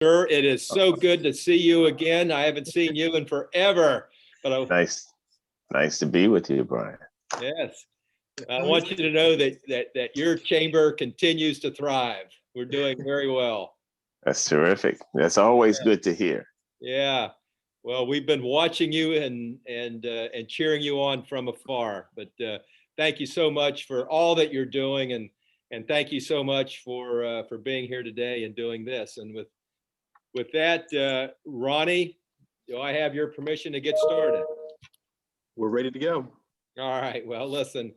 Sir, it is so good to see you again. I haven't seen you in forever, but Nice to be with you, Brian. yes, I want you to know that your chamber continues to thrive. We're doing very well. That's terrific. That's always good to hear. Yeah. Well, we've been watching you and cheering you on from afar. But thank you so much for all that you're doing, and thank you so much for being here today and doing this. And with that, Ronnie, do I have your permission to get started? We're ready to go. All right. Well, listen,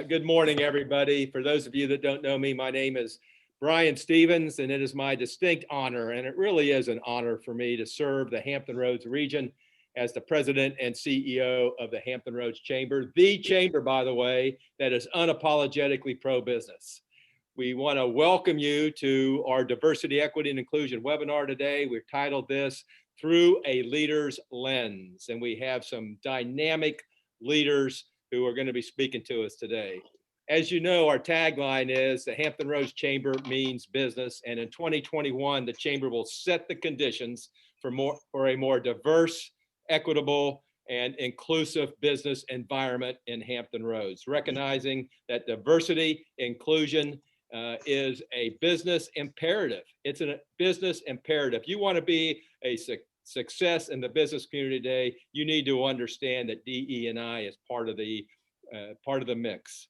good morning, everybody. For those of you that don't know me, my name is Brian Stevens, and it is my distinct honor, and it really is an honor for me to serve the Hampton Roads region as the president and CEO of the Hampton Roads Chamber, the chamber, by the way, that is unapologetically pro-business. We want to welcome you to our Diversity, Equity, and Inclusion webinar today. We've titled this Through a Leader's Lens, and we have some dynamic leaders who are going to be speaking to us today. As you know, our tagline is the Hampton Roads Chamber means business, and in 2021, the Chamber will set the conditions for a more diverse, equitable, and inclusive business environment in Hampton Roads, recognizing that diversity, inclusion, is a business imperative. It's a business imperative. You want to be a success in the business community today, you need to understand that DE&I is part of the mix.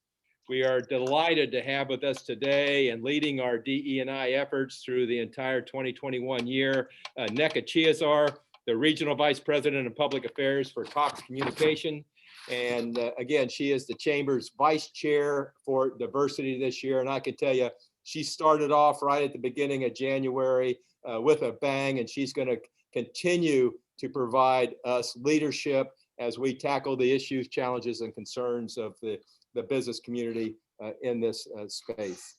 We are delighted to have with us today and leading our DE&I efforts through the entire 2021 year, Nneka Chiazar, the Regional Vice President of Public Affairs for Cox Communication. And again, she is the Chamber's Vice Chair for Diversity this year. And I can tell you, she started off right at the beginning of January with a bang, and she's going to continue to provide us leadership as we tackle the issues, challenges, and concerns of the business community in this space.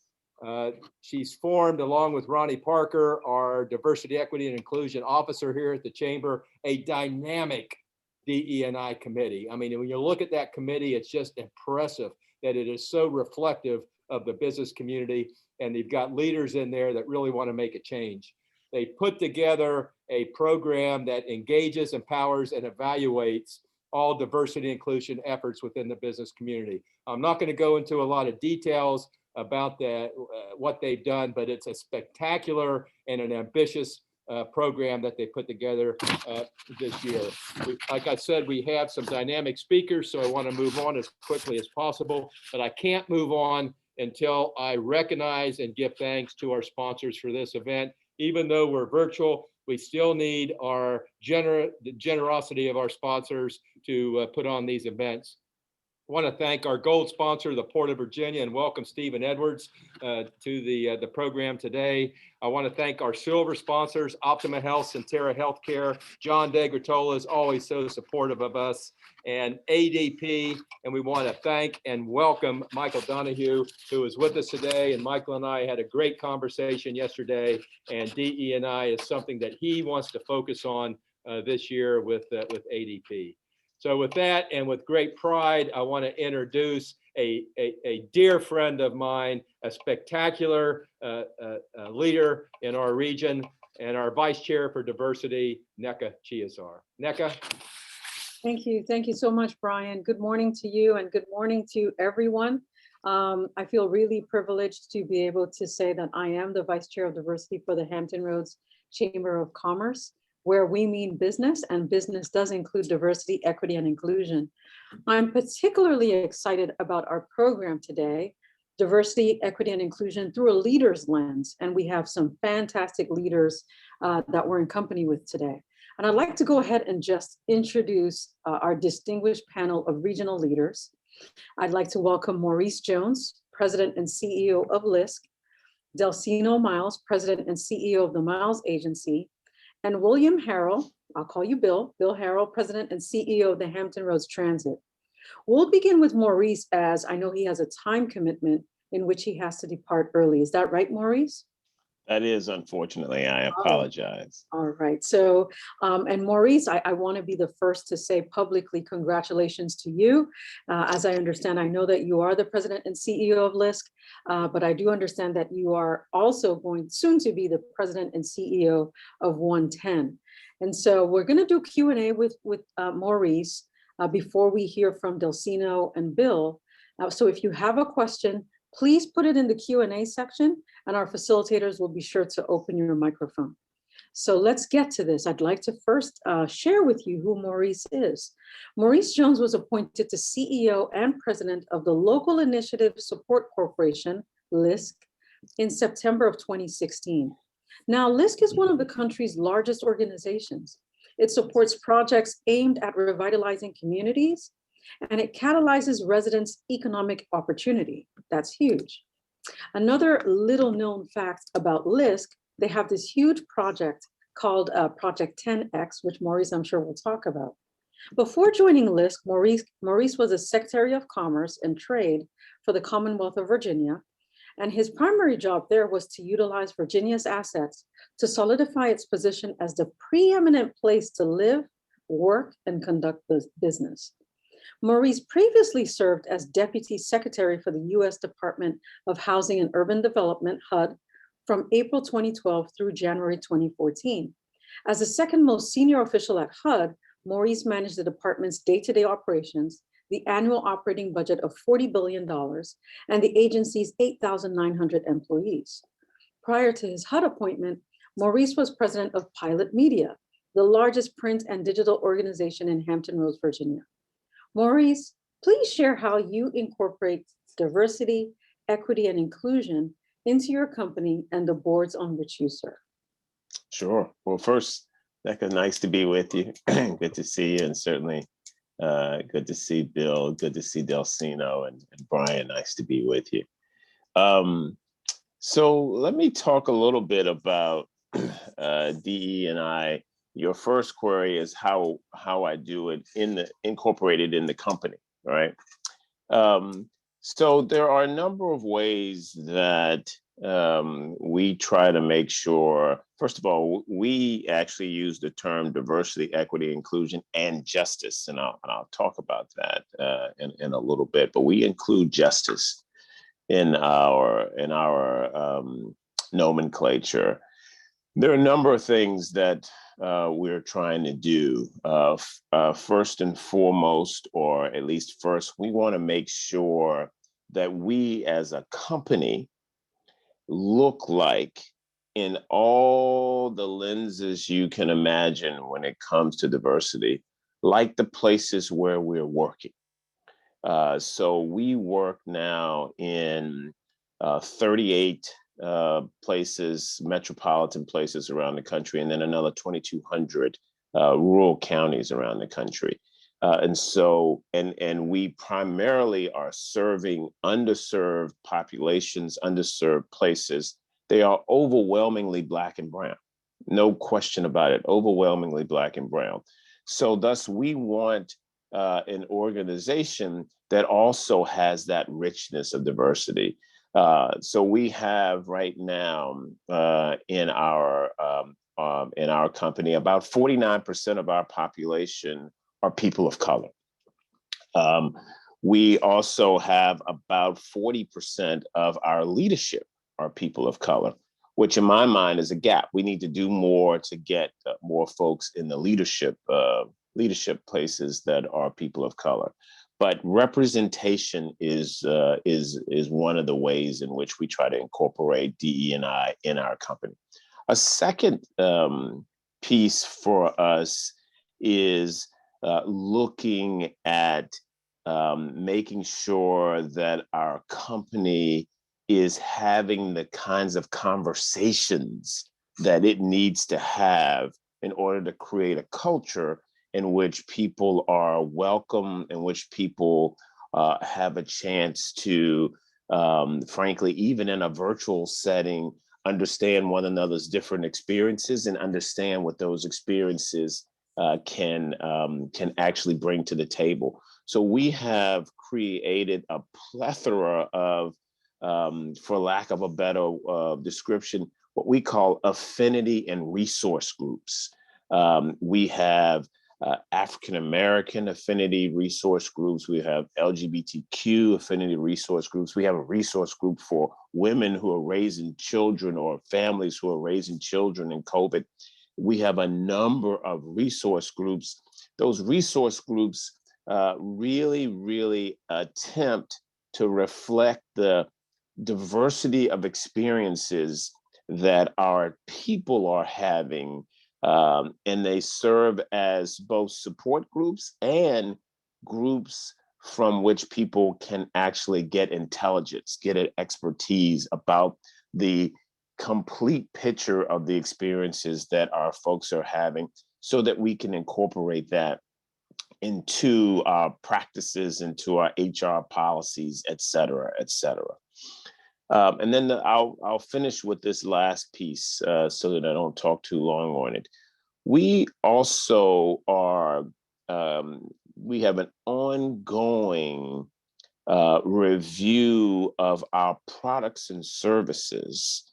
She's formed, along with Ronnie Parker, our Diversity, Equity, and Inclusion Officer here at the Chamber, a dynamic DE&I committee. I mean, when you look at that committee, it's just impressive that it is so reflective of the business community, and they've got leaders in there that really want to make a change. They put together a program that engages, empowers, and evaluates all diversity and inclusion efforts within the business community. I'm not going to go into a lot of details about what they've done, but it's a spectacular and an ambitious program that they put together this year. Like I said, we have some dynamic speakers, so I want to move on as quickly as possible, but I can't move on until I recognize and give thanks to our sponsors for this event. Even though we're virtual, we still need the generosity of our sponsors to put on these events. I want to thank our gold sponsor, the Port of Virginia, and welcome Stephen Edwards to the program today. I want to thank our silver sponsors, Optima Health, Centera Healthcare. John DeGratola is always so supportive of us, and ADP. And we want to thank and welcome Michael Donahue, who is with us today. And Michael and I had a great conversation yesterday, and DE&I is something that he wants to focus on this year with ADP. So with that, and with great pride, I want to introduce a dear friend of mine, a spectacular leader in our region, and our Vice Chair for Diversity, Nneka Chiazar. Nneka. Thank you. Thank you so much, Brian. Good morning to you, and good morning to everyone. I feel really privileged to be able to say that I am the Vice Chair of Diversity for the Hampton Roads Chamber of Commerce, where we mean business, and business does include diversity, equity, and inclusion. I'm particularly excited about our program today, Diversity, Equity, and Inclusion through a leader's lens. And we have some fantastic leaders that we're in company with today. And I'd like to go ahead and just introduce our distinguished panel of regional leaders. I'd like to welcome Maurice Jones, President and CEO of LISC, Delceno Miles, President and CEO of the Miles Agency, and William Harrell, I'll call you Bill Harrell, President and CEO of the Hampton Roads Transit. We'll begin with Maurice, as I know he has a time commitment in which he has to depart early. Is that right, Maurice? That is, unfortunately, I Oh. apologize. All right. So, and Maurice, I want to be the first to say publicly congratulations to you. As I understand, I know that you are the president and CEO of LISC, but I do understand that you are also going soon to be the president and CEO of 110. And so we're going to do Q&A with Maurice before we hear from Delceno and Bill. So if you have a question, please put it in the Q&A section and our facilitators will be sure to open your microphone. So let's get to this. I'd like to first share with you who Maurice is. Maurice Jones was appointed to CEO and president of the Local Initiative Support Corporation, LISC, in September of 2016. Now, LISC is one of the country's largest organizations. It supports projects aimed at revitalizing communities, and it catalyzes residents' economic opportunity. That's huge. Another little known fact about LISC, they have this huge project called Project 10X, which Maurice, I'm sure, will talk about. Before joining LISC, Maurice was a Secretary of Commerce and Trade for the Commonwealth of Virginia, and his primary job there was to utilize Virginia's assets to solidify its position as the preeminent place to live, work, and conduct business. Maurice previously served as Deputy Secretary for the U.S. Department of Housing and Urban Development, HUD, from April 2012 through January 2014. As the second most senior official at HUD, Maurice managed the department's day-to-day operations, the annual operating budget of $40 billion, and the agency's 8,900 employees. Prior to his HUD appointment, Maurice was president of Pilot Media, the largest print and digital organization in Hampton Roads, Virginia. Maurice, please share how you incorporate diversity, equity, and inclusion into your company and the boards on which you serve. Sure. Well, first, Becca, nice to be with you. Good to see you, and certainly good to see Bill, good to see Delceno, and Brian, nice to be with you. So let me talk a little bit about DE&I. Your first query is how I do it incorporated in the company, right? So there are a number of ways that we try to make sure, first of all, we actually use the term diversity, equity, inclusion, and justice, and I'll talk about that in a little bit. But we include justice in our nomenclature. There are a number of things that we're trying to do. First and foremost, or at least first, we want to make sure that we as a company look like, in all the lenses you can imagine when it comes to diversity, like the places where we're working. So we work now in 38 places, metropolitan places around the country, and then another 2,200 rural counties around the country. And we primarily are serving underserved populations, underserved places. They are overwhelmingly Black and brown, no question about it, overwhelmingly Black and brown. So thus we want an organization that also has that richness of diversity. So we have right now in our company, about 49% of our population are people of color. We also have about 40% of our leadership are people of color, which in my mind is a gap. We need to do more to get more folks in the leadership places that are people of color. But representation is one of the ways in which we try to incorporate DE&I in our company. A second piece for us is looking at making sure that our company is having the kinds of conversations that it needs to have in order to create a culture in which people are welcome, in which people have a chance to, frankly, even in a virtual setting, understand one another's different experiences and understand what those experiences can actually bring to the table. So we have created a plethora of, for lack of a better description, what we call affinity and resource groups. We have African American affinity resource groups. We have LGBTQ affinity resource groups. We have a resource group for women who are raising children or families who are raising children in COVID. We have a number of resource groups. Those resource groups really attempt to reflect the diversity of experiences that our people are having. And they serve as both support groups and groups from which people can actually get intelligence, get an expertise about the complete picture of the experiences that our folks are having, so that we can incorporate that into our practices, into our HR policies, et cetera, et cetera. And then I'll finish with this last piece so that I don't talk too long on it. We also are, we have an ongoing review of our products and services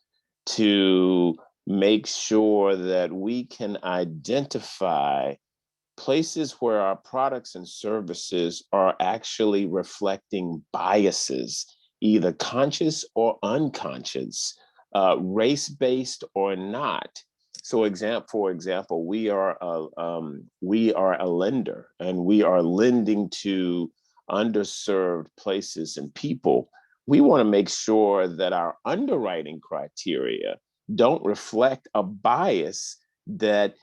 to make sure that we can identify places where our products and services are actually reflecting biases, either conscious or unconscious, race-based or not. So for example, we are a lender, and we are lending to underserved places and people. We want to make sure that our underwriting criteria don't reflect a bias that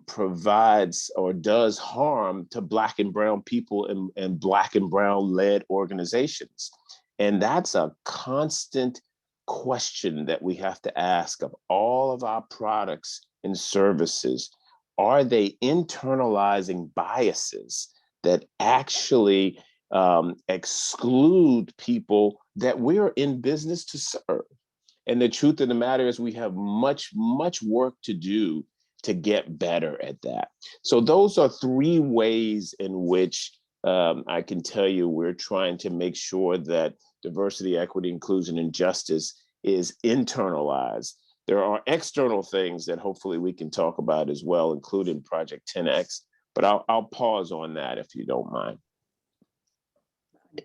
provides or does harm to Black and brown people and Black and brown led organizations. And that's a constant question that we have to ask of all of our products and services. Are they internalizing biases that actually exclude people that we're in business to serve? And the truth of the matter is we have much work to do to get better at that. So those are three ways in which I can tell you we're trying to make sure that diversity, equity, inclusion, and justice is internalized. There are external things that hopefully we can talk about as well, including Project 10X, but I'll pause on that if you don't mind.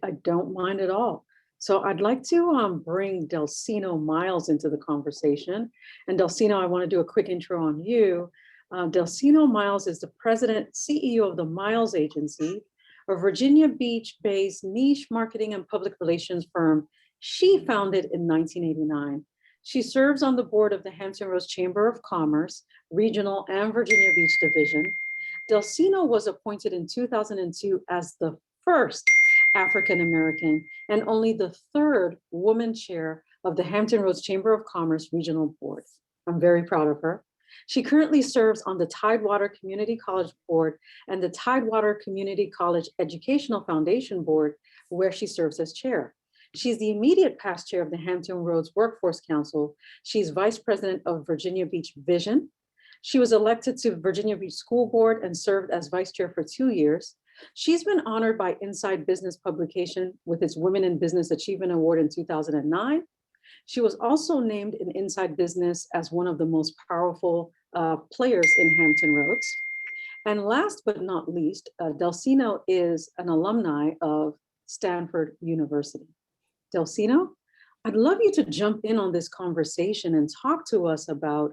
I don't mind at all. So I'd like to bring Delceno Miles into the conversation. And Delceno, I want to do a quick intro on you. Delceno Miles is the president, CEO of the Miles Agency, a Virginia Beach-based niche marketing and public relations firm she founded in 1989. She serves on the board of the Hampton Roads Chamber of Commerce, Regional and Virginia Beach Division. Delceno was appointed in 2002 as the first African-American and only the third woman chair of the Hampton Roads Chamber of Commerce Regional Board. I'm very proud of her. She currently serves on the Tidewater Community College Board and the Tidewater Community College Educational Foundation Board, where she serves as chair. She's the immediate past chair of the Hampton Roads Workforce Council. She's vice president of Virginia Beach Vision. She was elected to Virginia Beach School Board and served as vice chair for 2 years. She's been honored by Inside Business publication with its Women in Business Achievement Award in 2009. She was also named in Inside Business as one of the most powerful players in Hampton Roads. And last but not least, Delceno is an alumni of Stanford University. Delceno, I'd love you to jump in on this conversation and talk to us about,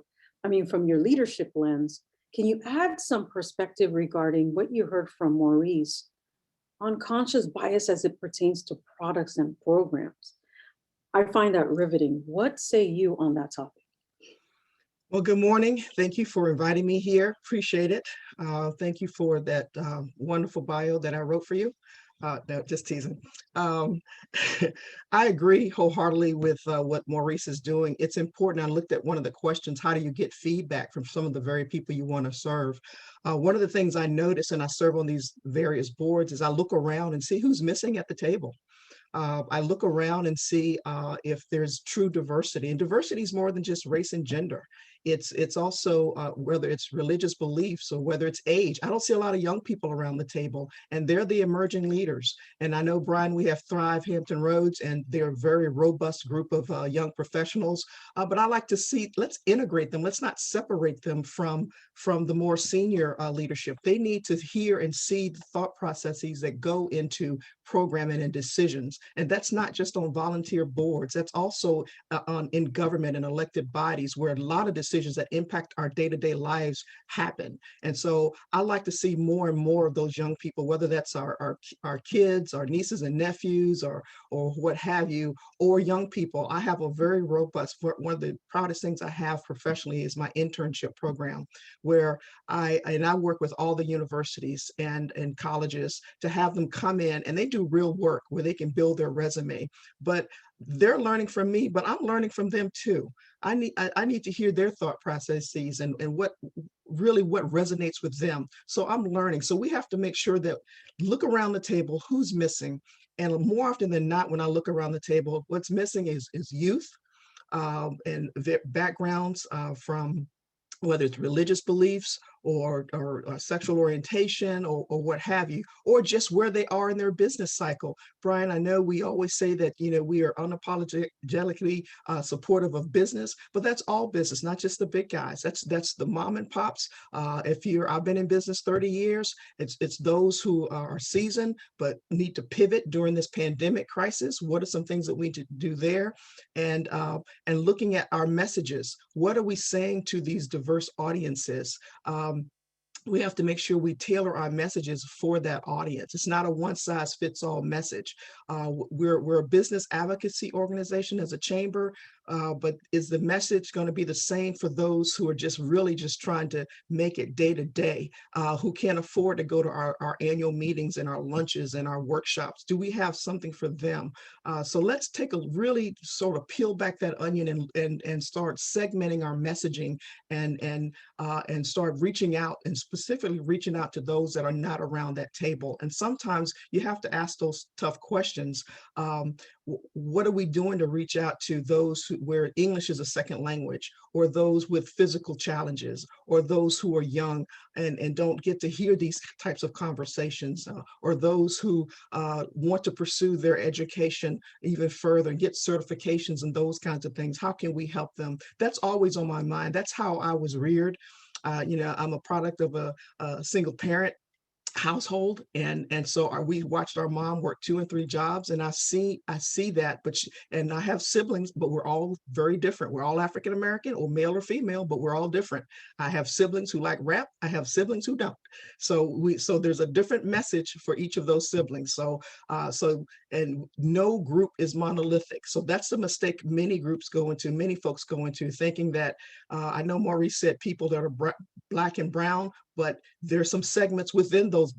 from your leadership lens, can you add some perspective regarding what you heard from Maurice on conscious bias as it pertains to products and programs? I find that riveting. What say you on that topic? Well, good morning. Thank you for inviting me here. Appreciate it. Thank you for that wonderful bio that I wrote for you. No, just teasing. I agree wholeheartedly with what Maurice is doing. It's important. I looked at one of the questions, how do you get feedback from some of the very people you want to serve? One of the things I notice, and I serve on these various boards, is I look around and see who's missing at the table. I look around and see if there's true diversity, and diversity is more than just race and gender. It's also whether it's religious beliefs or whether it's age. I don't see a lot of young people around the table, and they're the emerging leaders. And I know, Brian, we have Thrive Hampton Roads, and they're a very robust group of young professionals. But I like to see, let's integrate them. Let's not separate them from the more senior leadership. They need to hear and see the thought processes that go into programming and decisions. And that's not just on volunteer boards, that's also in government and elected bodies, where a lot of decisions that impact our day-to-day lives happen. And so I like to see more and more of those young people, whether that's our kids, our nieces and nephews, or what have you, or young people. I have a very robust, one of the proudest things I have professionally is my internship program, where I work with all the universities and colleges to have them come in, and they do real work where they can build their resume. But they're learning from me, but I'm learning from them too. I need to hear their thought processes and what resonates with them. So I'm learning. So we have to make sure that look around the table, who's missing. And more often than not, when I look around the table, what's missing is youth and their backgrounds from whether it's religious beliefs or sexual orientation or what have you, or just where they are in their business cycle. Brian, I know we always say that, we are unapologetically supportive of business, but that's all business, not just the big guys. That's the mom and pops. I've been in business 30 years. It's those who are seasoned, but need to pivot during this pandemic crisis. What are some things that we need to do there? And looking at our messages, what are we saying to these diverse audiences? We have to make sure we tailor our messages for that audience. It's not a one-size-fits-all message. We're a business advocacy organization as a chamber, but is the message going to be the same for those who are just really just trying to make it day to day, who can't afford to go to our annual meetings and our lunches and our workshops? Do we have something for them? So let's take a really sort of peel back that onion and start segmenting our messaging and start reaching out, and specifically reaching out to those that are not around that table. And sometimes you have to ask those tough questions. What are we doing to reach out to those where English is a second language, or those with physical challenges, or those who are young and don't get to hear these types of conversations, or those who want to pursue their education even further and get certifications and those kinds of things? How can we help them? That's always on my mind. That's how I was reared. I'm a product of a single parent household, and so we watched our mom work 2 and 3 jobs, and I see that, and I have siblings, but we're all very different. We're all African American, or male or female, but we're all different. I have siblings who like rap, I have siblings who don't. So there's a different message for each of those siblings. And no group is monolithic. So that's the mistake many folks go into, thinking that I know Maurice said people that are Black and brown, but there's some segments within those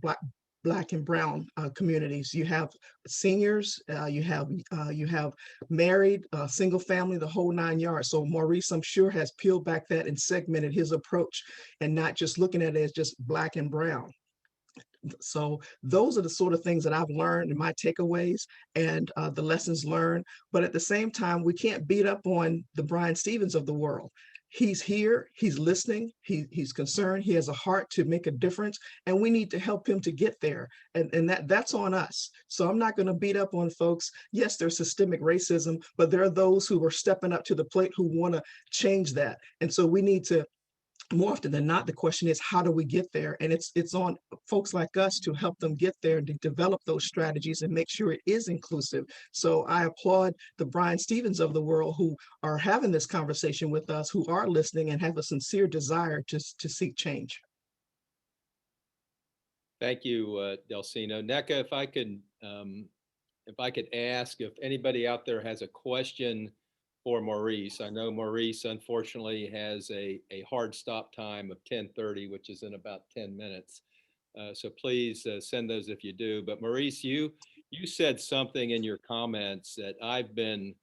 Black and brown communities. You have seniors, you have married, single family, the whole 9 yards. So Maurice, I'm sure, has peeled back that and segmented his approach, and not just looking at it as just Black and brown. So those are the sort of things that I've learned in my takeaways and the lessons learned. But at the same time, we can't beat up on the Brian Stevens of the world. He's here, he's listening, he's concerned, he has a heart to make a difference, and we need to help him to get there. And that's on us. So I'm not going to beat up on folks. Yes, there's systemic racism, but there are those who are stepping up to the plate who want to change that. And so we need to, more often than not, the question is, how do we get there? And it's on folks like us to help them get there and to develop those strategies and make sure it is inclusive. So I applaud the Brian Stevens of the world who are having this conversation with us, who are listening and have a sincere desire to seek change. Thank you, Delceno. NECA, if I could ask if anybody out there has a question for Maurice. I know Maurice unfortunately has a hard stop time of 10:30, which is in about 10 minutes. So please send those if you do. But Maurice, you said something in your comments that I've been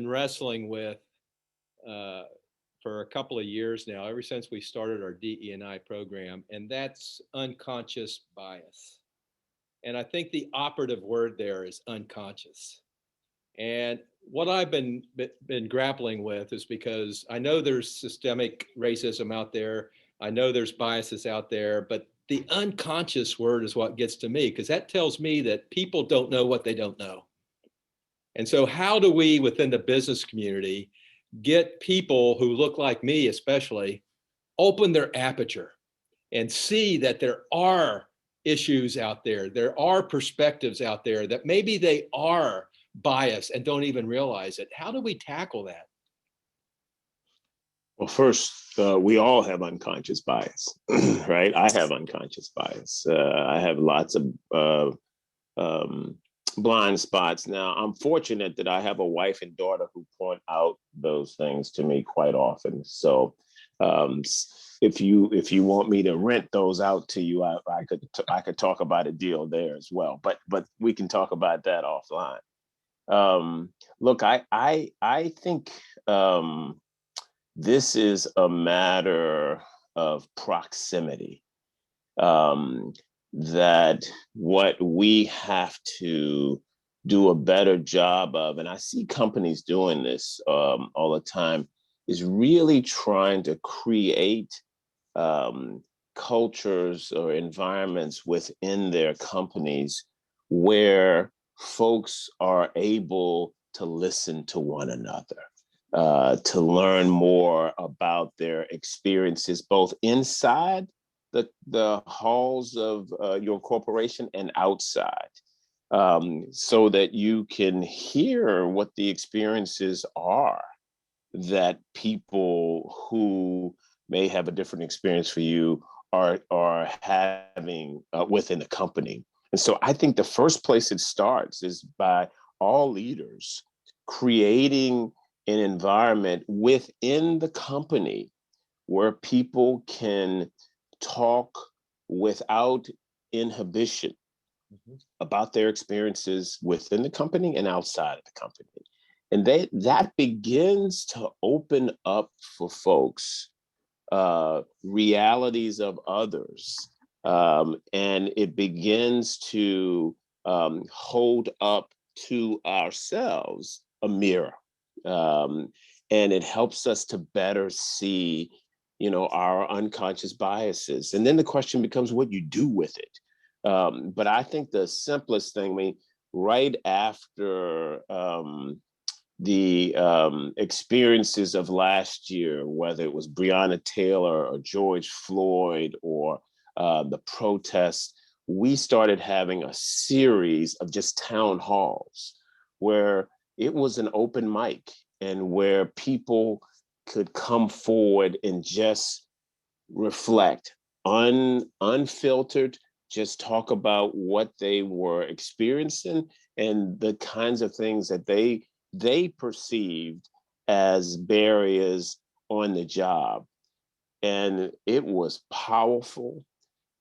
wrestling with for a couple of years now, ever since we started our DE&I program, and that's unconscious bias. And I think the operative word there is unconscious. And what I've been grappling with is because I know there's systemic racism out there. I know there's biases out there, but the unconscious word is what gets to me, because that tells me that people don't know what they don't know. And so how do we, within the business community, get people who look like me, especially, open their aperture and see that there are issues out there, there are perspectives out there, that maybe they are biased and don't even realize it? How do we tackle that? Well, first, we all have unconscious bias, right? I have unconscious bias. I have lots of blind spots. Now, I'm fortunate that I have a wife and daughter who point out those things to me quite often. So, if you want me to rent those out to you, I could talk about a deal there as well. But we can talk about that offline. Look, I think this is a matter of proximity. That what we have to do a better job of, and I see companies doing this all the time, is really trying to create cultures or environments within their companies where folks are able to listen to one another, to learn more about their experiences, both inside the halls of your corporation and outside, so that you can hear what the experiences are that people who may have a different experience for you are having within the company. And so I think the first place it starts is by all leaders creating an environment within the company where people can talk without inhibition about their experiences within the company and outside of the company. And that begins to open up for folks realities of others. And it begins to hold up to ourselves a mirror. And it helps us to better see, our unconscious biases. And then the question becomes what you do with it. But I think the simplest thing, right after the experiences of last year, whether it was Breonna Taylor or George Floyd or the protests, we started having a series of just town halls where it was an open mic and where people could come forward and just reflect, unfiltered, just talk about what they were experiencing and the kinds of things that they perceived as barriers on the job. And it was powerful.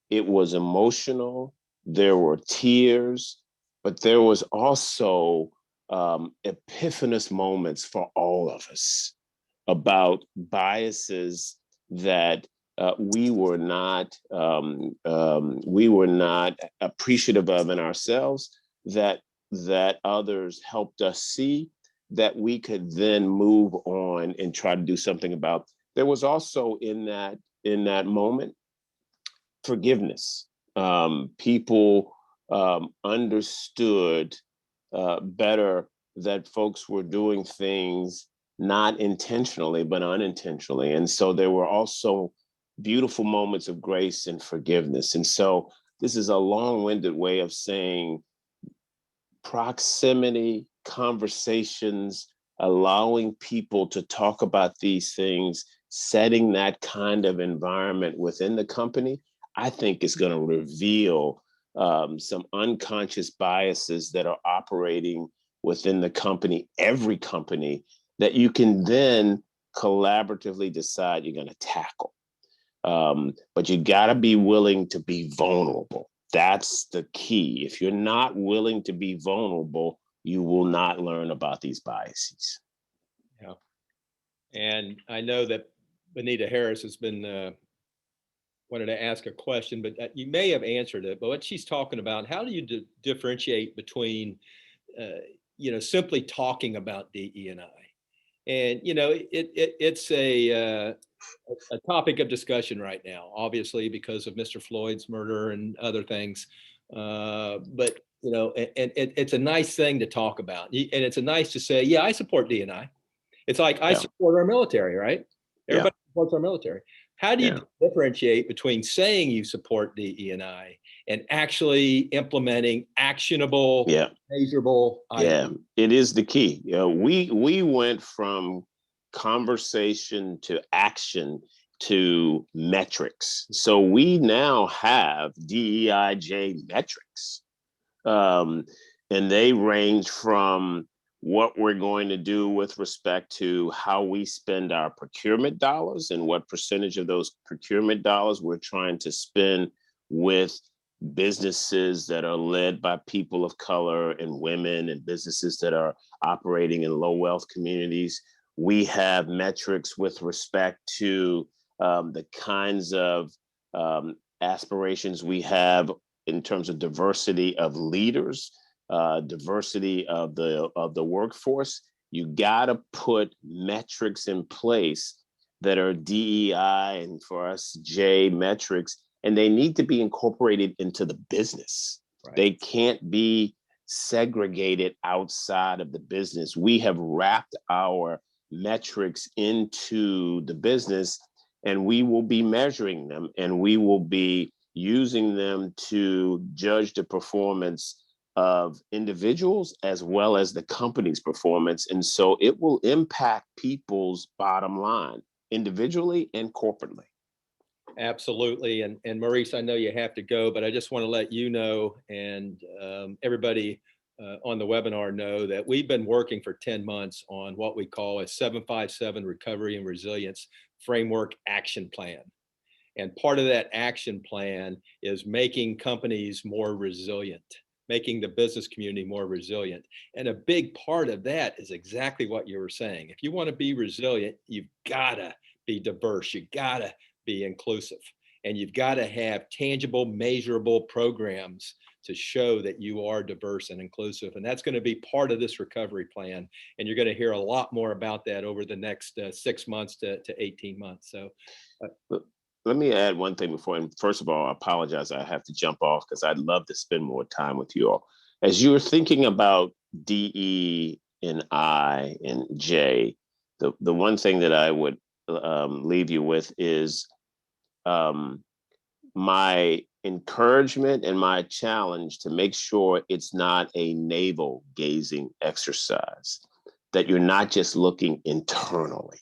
It was emotional. There were tears, but there was also epiphanous moments for all of us about biases that we were not appreciative of in ourselves, that others helped us see, that we could then move on and try to do something about. There was also in that moment forgiveness. People understood better that folks were doing things not intentionally, but unintentionally. And so there were also beautiful moments of grace and forgiveness. And so this is a long-winded way of saying proximity, conversations, allowing people to talk about these things, setting that kind of environment within the company, I think is going to reveal some unconscious biases that are operating within the company, every company, that you can then collaboratively decide you're going to tackle. But you got to be willing to be vulnerable. That's the key. If you're not willing to be vulnerable, you will not learn about these biases. Yeah. And I know that Benita Harris has been wanted to ask a question, but you may have answered it. But what she's talking about, how do you differentiate between simply talking about DE&I. And, it's a topic of discussion right now, obviously, because of Mr. Floyd's murder and other things. But, it's a nice thing to talk about. And it's a nice to say, yeah, I support DE&I. It's like, I support our military, right? Everybody supports our military. How do you differentiate between saying you support DE&I and actually implementing actionable, measurable items? It is the key. We went from conversation to action to metrics. So we now have DEIJ metrics. And they range from what we're going to do with respect to how we spend our procurement dollars and what percentage of those procurement dollars we're trying to spend with businesses that are led by people of color and women, and businesses that are operating in low wealth communities. We have metrics with respect to the kinds of aspirations we have in terms of diversity of leaders, diversity of the workforce. You gotta put metrics in place that are DEI and, for us, J metrics, and they need to be incorporated into the business. Right. They can't be segregated outside of the business. We have wrapped our metrics into the business, and we will be measuring them, and we will be using them to judge the performance of individuals as well as the company's performance. And so it will impact people's bottom line, individually and corporately. Absolutely. And Maurice, I know you have to go, but I just want to let you know, and everybody on the webinar know, that we've been working for 10 months on what we call a 757 Recovery and Resilience Framework Action Plan. And part of that action plan is making companies more resilient, making the business community more resilient. And a big part of that is exactly what you were saying. If you want to be resilient, you've got to be diverse. You got to be inclusive, and you've got to have tangible, measurable programs to show that you are diverse and inclusive. And that's going to be part of this recovery plan. And you're going to hear a lot more about that over the next 6 months to 18 months. So let me add one thing before. And first of all, I apologize, I have to jump off because I'd love to spend more time with you all. As you're thinking about DE and I and J, the one thing that I would leave you with is my encouragement and my challenge to make sure it's not a navel gazing exercise, that you're not just looking internally.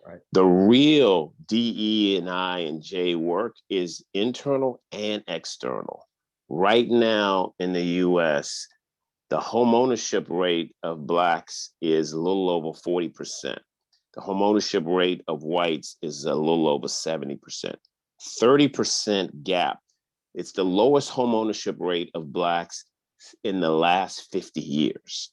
Right. The real DE&I and J work is internal and external. Right now in the US, the home ownership rate of Blacks is a little over 40%. The home ownership rate of whites is a little over 70%. 30% gap. It's the lowest home ownership rate of Blacks in the last 50 years.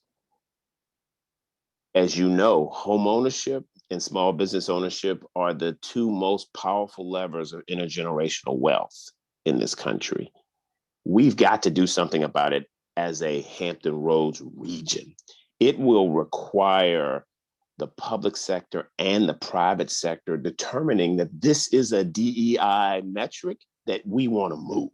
As you know, home ownership and small business ownership are the two most powerful levers of intergenerational wealth in this country. We've got to do something about it as a Hampton Roads region. It will require the public sector and the private sector determining that this is a DEI metric that we want to move.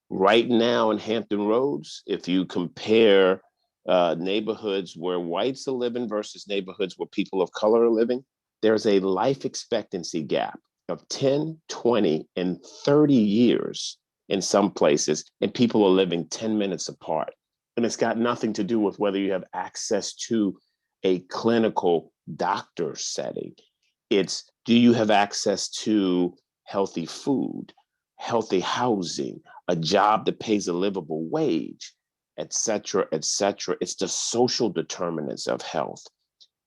Right now in Hampton Roads, if you compare neighborhoods where whites are living versus neighborhoods where people of color are living, there's a life expectancy gap of 10, 20, and 30 years in some places, and people are living 10 minutes apart. And it's got nothing to do with whether you have access to a clinical doctor setting. It's, do you have access to healthy food, healthy housing, a job that pays a livable wage, et cetera, et cetera. It's the social determinants of health.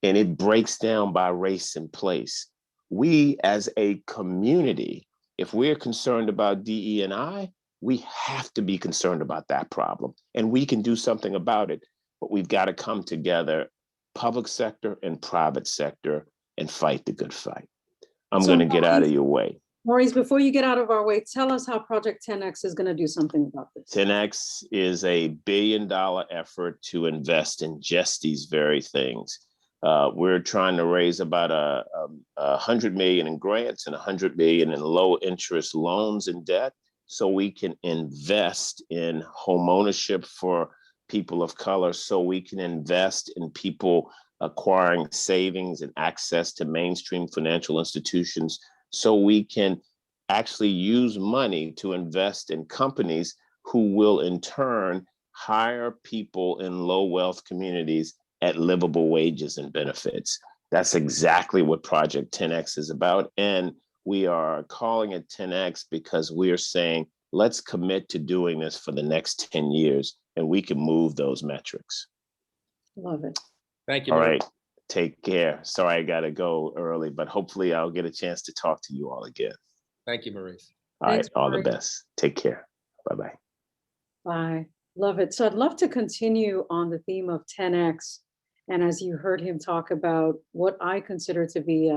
And it breaks down by race and place. We as a community, if we're concerned about DE&I, we have to be concerned about that problem. And we can do something about it, but we've got to come together, public sector and private sector, and fight the good fight. I'm going to get out of your way. Maurice, before you get out of our way, tell us how Project 10X is going to do something about this. 10X is a $1 billion effort to invest in just these very things. We're trying to raise about $100 million in grants and $100 million in low interest loans and debt, so we can invest in home ownership for people of color, so we can invest in people acquiring savings and access to mainstream financial institutions, so we can actually use money to invest in companies who will in turn hire people in low wealth communities at livable wages and benefits. That's exactly what Project 10X is about. And we are calling it 10X because we are saying, let's commit to doing this for the next 10 years, and we can move those metrics. Love it. Thank you. All Maurice. right, take care. Sorry, I gotta go early, but hopefully I'll get a chance to talk to you all again. Thank you, Maurice. All right, Thanks, all the Maurice. best. Take care. Bye-bye. Bye. Love it. So I'd love to continue on the theme of 10X. And as you heard him talk about what I consider to be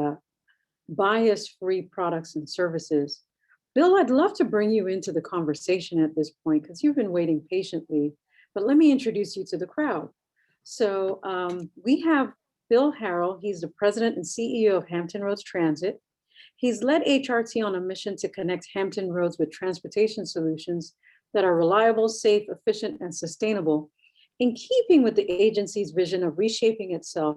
bias-free products and services, Bill, I'd love to bring you into the conversation at this point because you've been waiting patiently, but let me introduce you to the crowd. So we have Bill Harrell. He's the president and CEO of Hampton Roads Transit. He's led HRT on a mission to connect Hampton Roads with transportation solutions that are reliable, safe, efficient, and sustainable, in keeping with the agency's vision of reshaping itself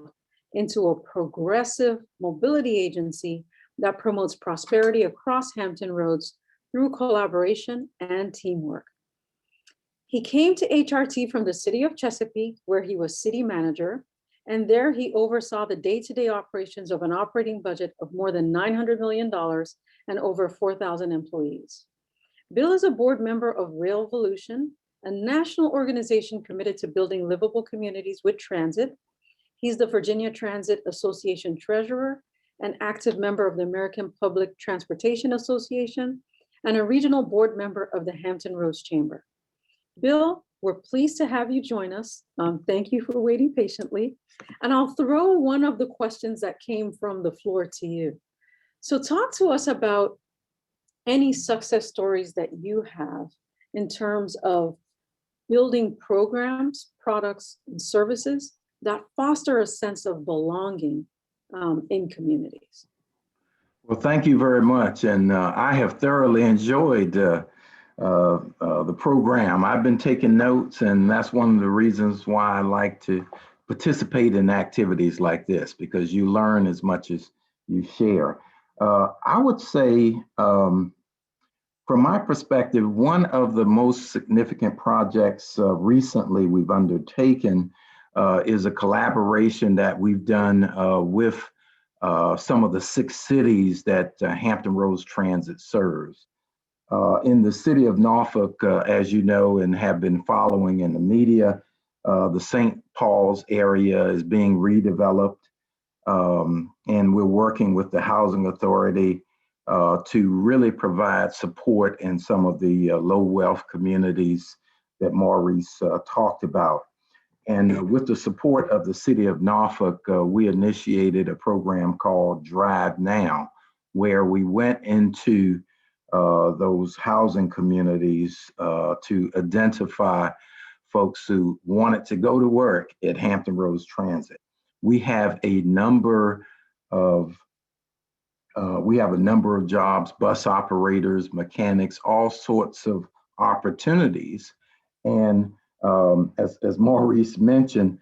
into a progressive mobility agency that promotes prosperity across Hampton Roads through collaboration and teamwork. He came to HRT from the city of Chesapeake, where he was city manager, and there he oversaw the day-to-day operations of an operating budget of more than $900 million and over 4,000 employees. Bill is a board member of Railvolution, a national organization committed to building livable communities with transit. He's the Virginia Transit Association treasurer, an active member of the American Public Transportation Association, and a regional board member of the Hampton Roads Chamber. Bill, we're pleased to have you join us. Thank you for waiting patiently. And I'll throw one of the questions that came from the floor to you. So talk to us about any success stories that you have in terms of building programs, products, and services that foster a sense of belonging in communities. Well, thank you very much. And I have thoroughly enjoyed the program. I've been taking notes, and that's one of the reasons why I like to participate in activities like this, because you learn as much as you share. I would say, from my perspective, one of the most significant projects recently we've undertaken is a collaboration that we've done with some of the 6 cities that Hampton Roads Transit serves. In the city of Norfolk, as you know and have been following in the media, the St. Paul's area is being redeveloped, and we're working with the Housing Authority to really provide support in some of the low wealth communities that Maurice talked about. And with the support of the city of Norfolk, we initiated a program called Drive Now, where we went into those housing communities to identify folks who wanted to go to work at Hampton Roads Transit. We have a number of jobs, bus operators, mechanics, all sorts of opportunities. And as Maurice mentioned,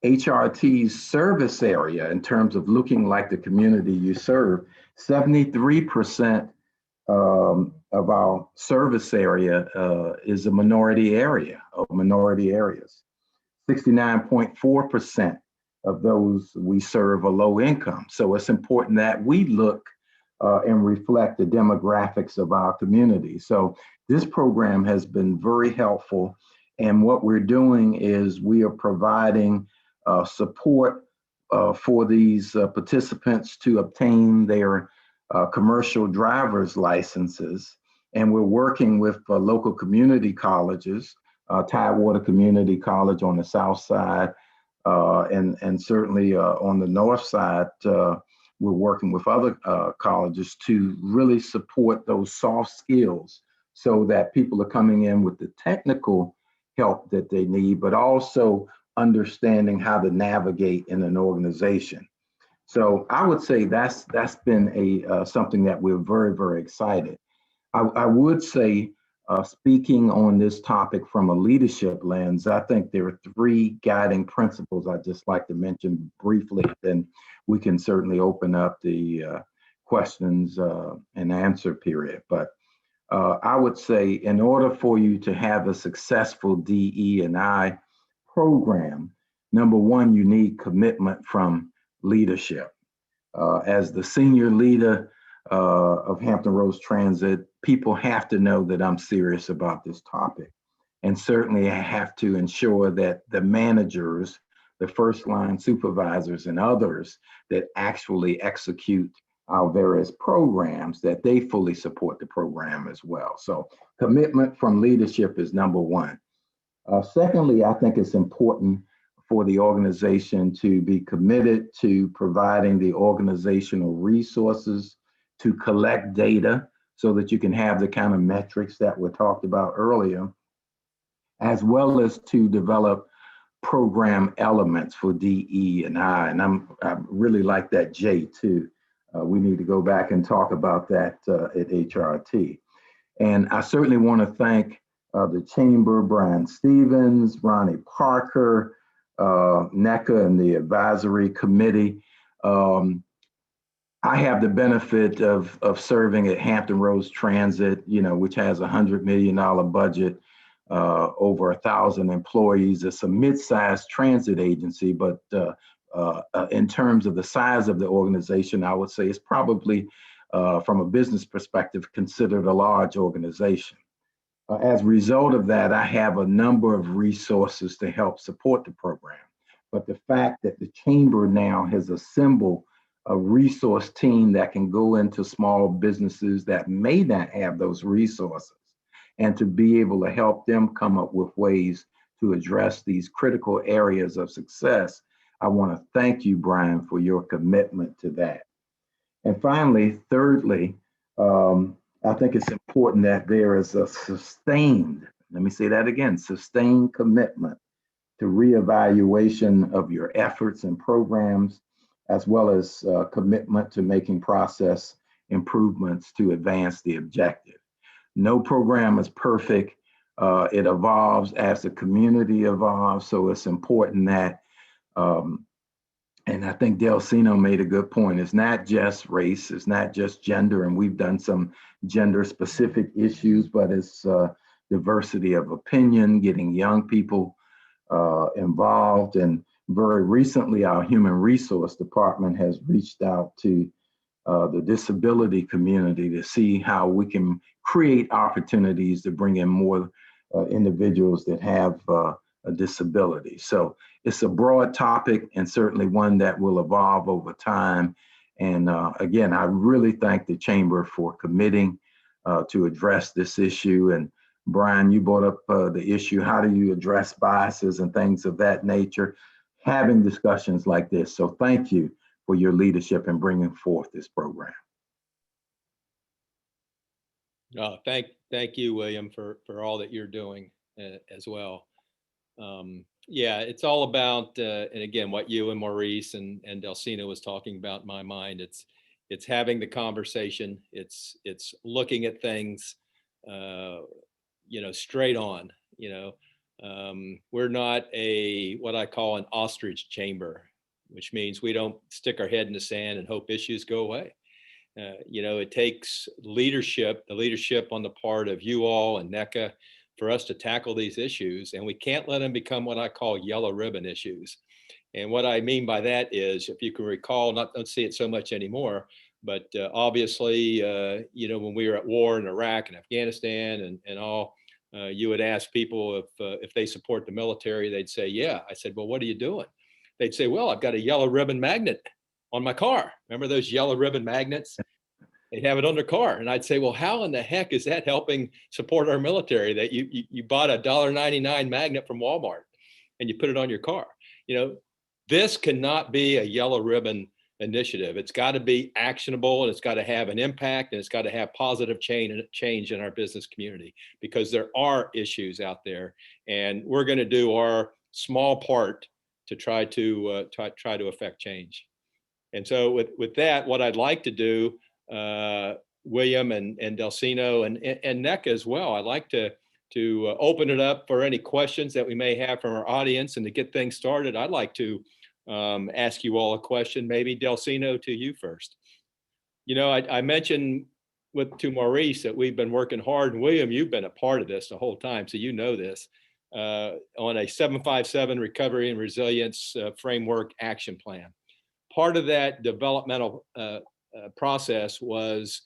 HRT's service area, in terms of looking like the community you serve, 73% of our service area is a minority area, of minority areas. 69.4% of those we serve are low income. So it's important that we look and reflect the demographics of our community. So this program has been very helpful. And what we're doing is we are providing support for these participants to obtain their commercial driver's licenses. And we're working with local community colleges, Tidewater Community College on the south side, and certainly on the north side, we're working with other colleges to really support those soft skills so that people are coming in with the technical help that they need, but also understanding how to navigate in an organization. So I would say that's been a something that we're very, very excited. I would say, speaking on this topic from a leadership lens, I think there are three guiding principles I'd just like to mention briefly. Then we can certainly open up the questions and answer period. But I would say in order for you to have a successful DE&I program, number one, you need commitment from leadership. As the senior leader of Hampton Roads Transit, people have to know that I'm serious about this topic. And certainly I have to ensure that the managers, the first line supervisors and others that actually execute our various programs, that they fully support the program as well. So commitment from leadership is number one. Secondly, I think it's important for the organization to be committed to providing the organizational resources to collect data so that you can have the kind of metrics that were talked about earlier, as well as to develop program elements for DE&I. And I really like that J too. We need to go back and talk about that at HRT. And I certainly want to thank the Chamber, Brian Stevens, Ronnie Parker, NECA and the advisory committee. I have the benefit of serving at Hampton Roads Transit, which has $100 million budget, over 1,000 employees. It's a mid-sized transit agency, but in terms of the size of the organization, I would say it's probably, from a business perspective, considered a large organization. As a result of that, I have a number of resources to help support the program. But the fact that the Chamber now has assembled a resource team that can go into small businesses that may not have those resources, and to be able to help them come up with ways to address these critical areas of success, I want to thank you, Brian, for your commitment to that. And finally, thirdly, I think it's important that there is a sustained, let me say that again, sustained commitment to reevaluation of your efforts and programs, as well as commitment to making process improvements to advance the objective. No program is perfect. It evolves as the community evolves. So it's important that, and I think Delceno made a good point, it's not just race, it's not just gender, and we've done some gender specific issues, but it's diversity of opinion, getting young people involved. And very recently, our human resource department has reached out to the disability community to see how we can create opportunities to bring in more individuals that have a disability. So it's a broad topic and certainly one that will evolve over time. And again, I really thank the Chamber for committing to address this issue. And Brian, you brought up the issue, how do you address biases and things of that nature, having discussions like this. So thank you for your leadership in bringing forth this program. Thank you, William, for all that you're doing as well. Yeah, it's all about, and again, what you and Maurice and Delceno was talking about in my mind. It's having the conversation. It's looking at things, straight on. We're not what I call an ostrich chamber, which means we don't stick our head in the sand and hope issues go away. It takes leadership, the leadership on the part of you all and NECA, for us to tackle these issues, and we can't let them become what I call yellow ribbon issues. And what I mean by that is, if you can recall, don't see it so much anymore, but obviously, when we were at war in Iraq and Afghanistan and all, you would ask people if they support the military, they'd say, yeah. I said, well, what are you doing? They'd say, well, I've got a yellow ribbon magnet on my car. Remember those yellow ribbon magnets? They'd have it on their car. And I'd say, well, how in the heck is that helping support our military, that you bought a $1.99 magnet from Walmart and you put it on your car? This cannot be a yellow ribbon initiative. It's got to be actionable, and it's got to have an impact, and it's got to have positive change in our business community, because there are issues out there, and we're going to do our small part to try to affect change. And so with that, what I'd like to do, William and Delceno and NECA as well, I'd like to open it up for any questions that we may have from our audience. And to get things started, I'd like to ask you all a question, maybe Delceno, to you first. You know, I mentioned to Maurice that we've been working hard, and William, you've been a part of this the whole time, so you know this, on a 757 recovery and resilience framework action plan. Part of that developmental process was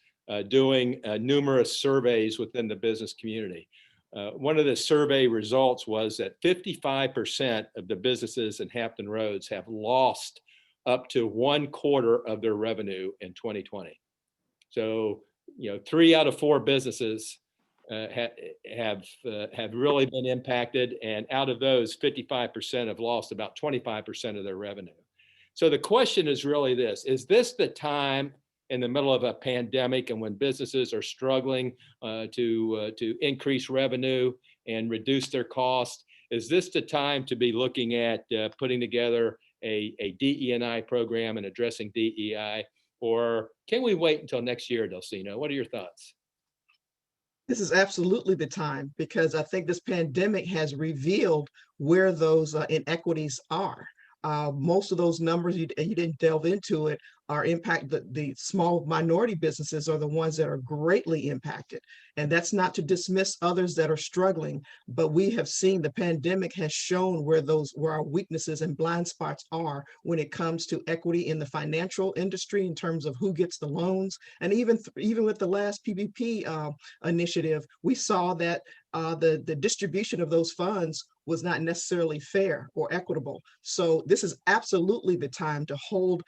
doing numerous surveys within the business community. One of the survey results was that 55% of the businesses in Hampton Roads have lost up to 1/4 of their revenue in 2020. So, you know, 3 out of 4 businesses have really been impacted, and out of those, 55% have lost about 25% of their revenue. So the question is really this: is this the time in the middle of a pandemic, and when businesses are struggling to increase revenue and reduce their cost, is this the time to be looking at putting together a DE&I program and addressing DEI? Or can we wait until next year, Delceno? What are your thoughts? This is absolutely the time, because I think this pandemic has revealed where those inequities are. Most of those numbers, you didn't delve into it, are the small minority businesses are the ones that are greatly impacted. And that's not to dismiss others that are struggling, but we have seen the pandemic has shown where our weaknesses and blind spots are when it comes to equity in the financial industry, in terms of who gets the loans. And even with the last PPP initiative, we saw that the distribution of those funds was not necessarily fair or equitable. So this is absolutely the time to hold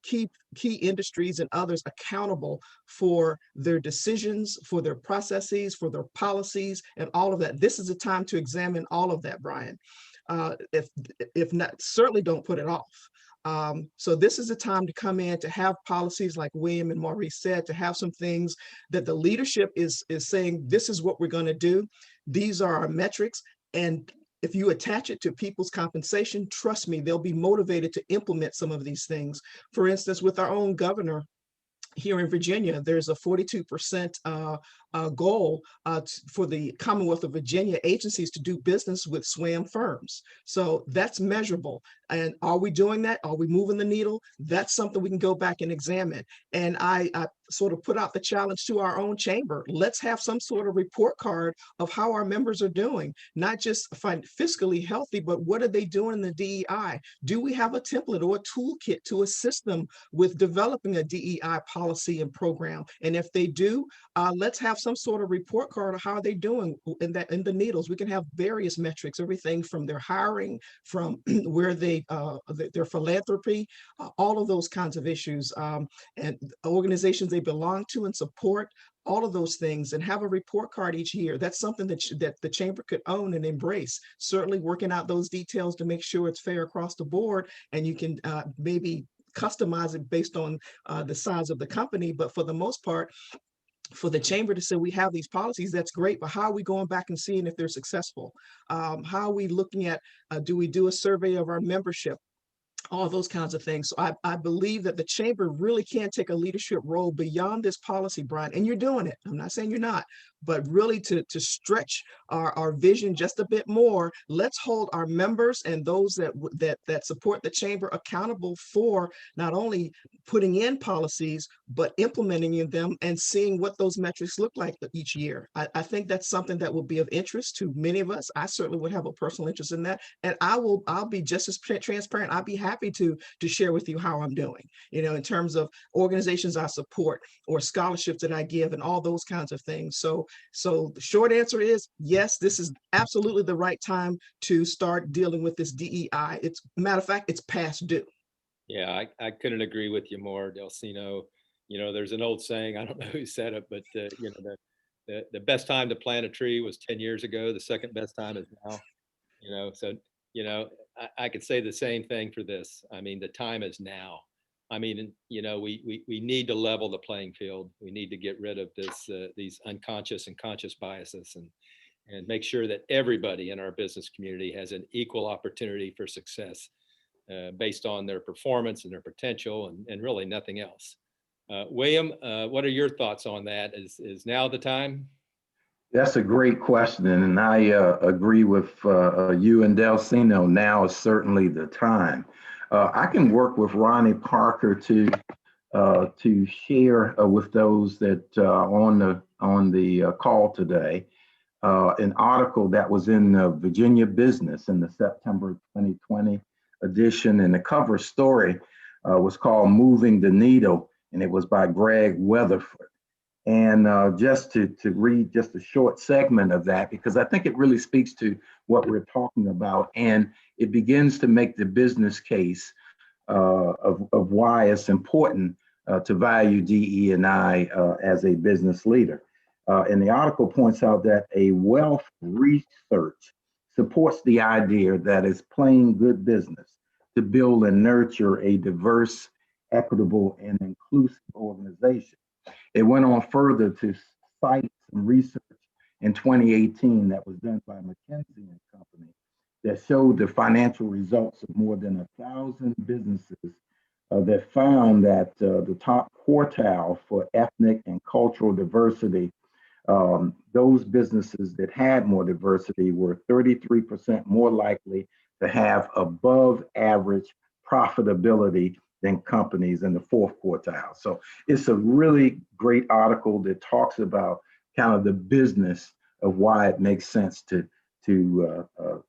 key industries and others accountable for their decisions, for their processes, for their policies, and all of that. This is a time to examine all of that, Brian. If not, certainly don't put it off. So this is a time to come in, to have policies like William and Maurice said, to have some things that the leadership is saying, this is what we're going to do. These are our metrics. And if you attach it to people's compensation, trust me, they'll be motivated to implement some of these things. For instance, with our own governor here in Virginia, there's a 42% goal for the Commonwealth of Virginia agencies to do business with SWAM firms. So that's measurable. And are we doing that? Are we moving the needle? That's something we can go back and examine. And I sort of put out the challenge to our own chamber. Let's have some sort of report card of how our members are doing, not just find fiscally healthy, but what are they doing in the DEI? Do we have a template or a toolkit to assist them with developing a DEI policy and program? And if they do, let's have some sort of report card of how they're doing in the needles. We can have various metrics, everything from their hiring, from where their philanthropy, all of those kinds of issues, and organizations they belong to and support, all of those things, and have a report card each year. That's something that the chamber could own and embrace. Certainly working out those details to make sure it's fair across the board, and you can maybe customize it based on the size of the company. But for the most part, for the chamber to say we have these policies, that's great, but how are we going back and seeing if they're successful? How are we looking at, do we do a survey of our membership? All those kinds of things. So I believe that the chamber really can take a leadership role beyond this policy, Brian, and you're doing it. I'm not saying you're not, but really to stretch our vision just a bit more. Let's hold our members and those that support the chamber accountable for not only putting in policies, but implementing them and seeing what those metrics look like each year. I think that's something that will be of interest to many of us. I certainly would have a personal interest in that. And I'll be just as transparent. I'll be happy to share with you how I'm doing, in terms of organizations I support or scholarships that I give and all those kinds of things. So the short answer is yes, this is absolutely the right time to start dealing with this DEI. It's matter of fact, it's past due. Yeah, I couldn't agree with you more, Delceno. There's an old saying, I don't know who said it, but the best time to plant a tree was 10 years ago. The second best time is now. So I could say the same thing for this. I mean, the time is now. I mean, you know, we need to level the playing field. We need to get rid of these unconscious and conscious biases and make sure that everybody in our business community has an equal opportunity for success based on their performance and their potential and really nothing else. William, what are your thoughts on that? Is now the time? That's a great question, and I agree with you and Delceno. Now is certainly the time. I can work with Ronnie Parker to share with those that on the call today an article that was in Virginia Business in the September 2020 edition, and the cover story was called "Moving the Needle," and it was by Greg Weatherford. And just to read just a short segment of that, because I think it really speaks to what we're talking about, and it begins to make the business case of why it's important to value DE&I as a business leader. And the article points out that a wealth research supports the idea that it's plain good business to build and nurture a diverse, equitable, and inclusive organization. It went on further to cite some research in 2018 that was done by McKinsey and Company that showed the financial results of more than 1,000 businesses that found that the top quartile for ethnic and cultural diversity, those businesses that had more diversity were 33% more likely to have above average profitability than companies in the fourth quartile. So it's a really great article that talks about kind of the business of why it makes sense to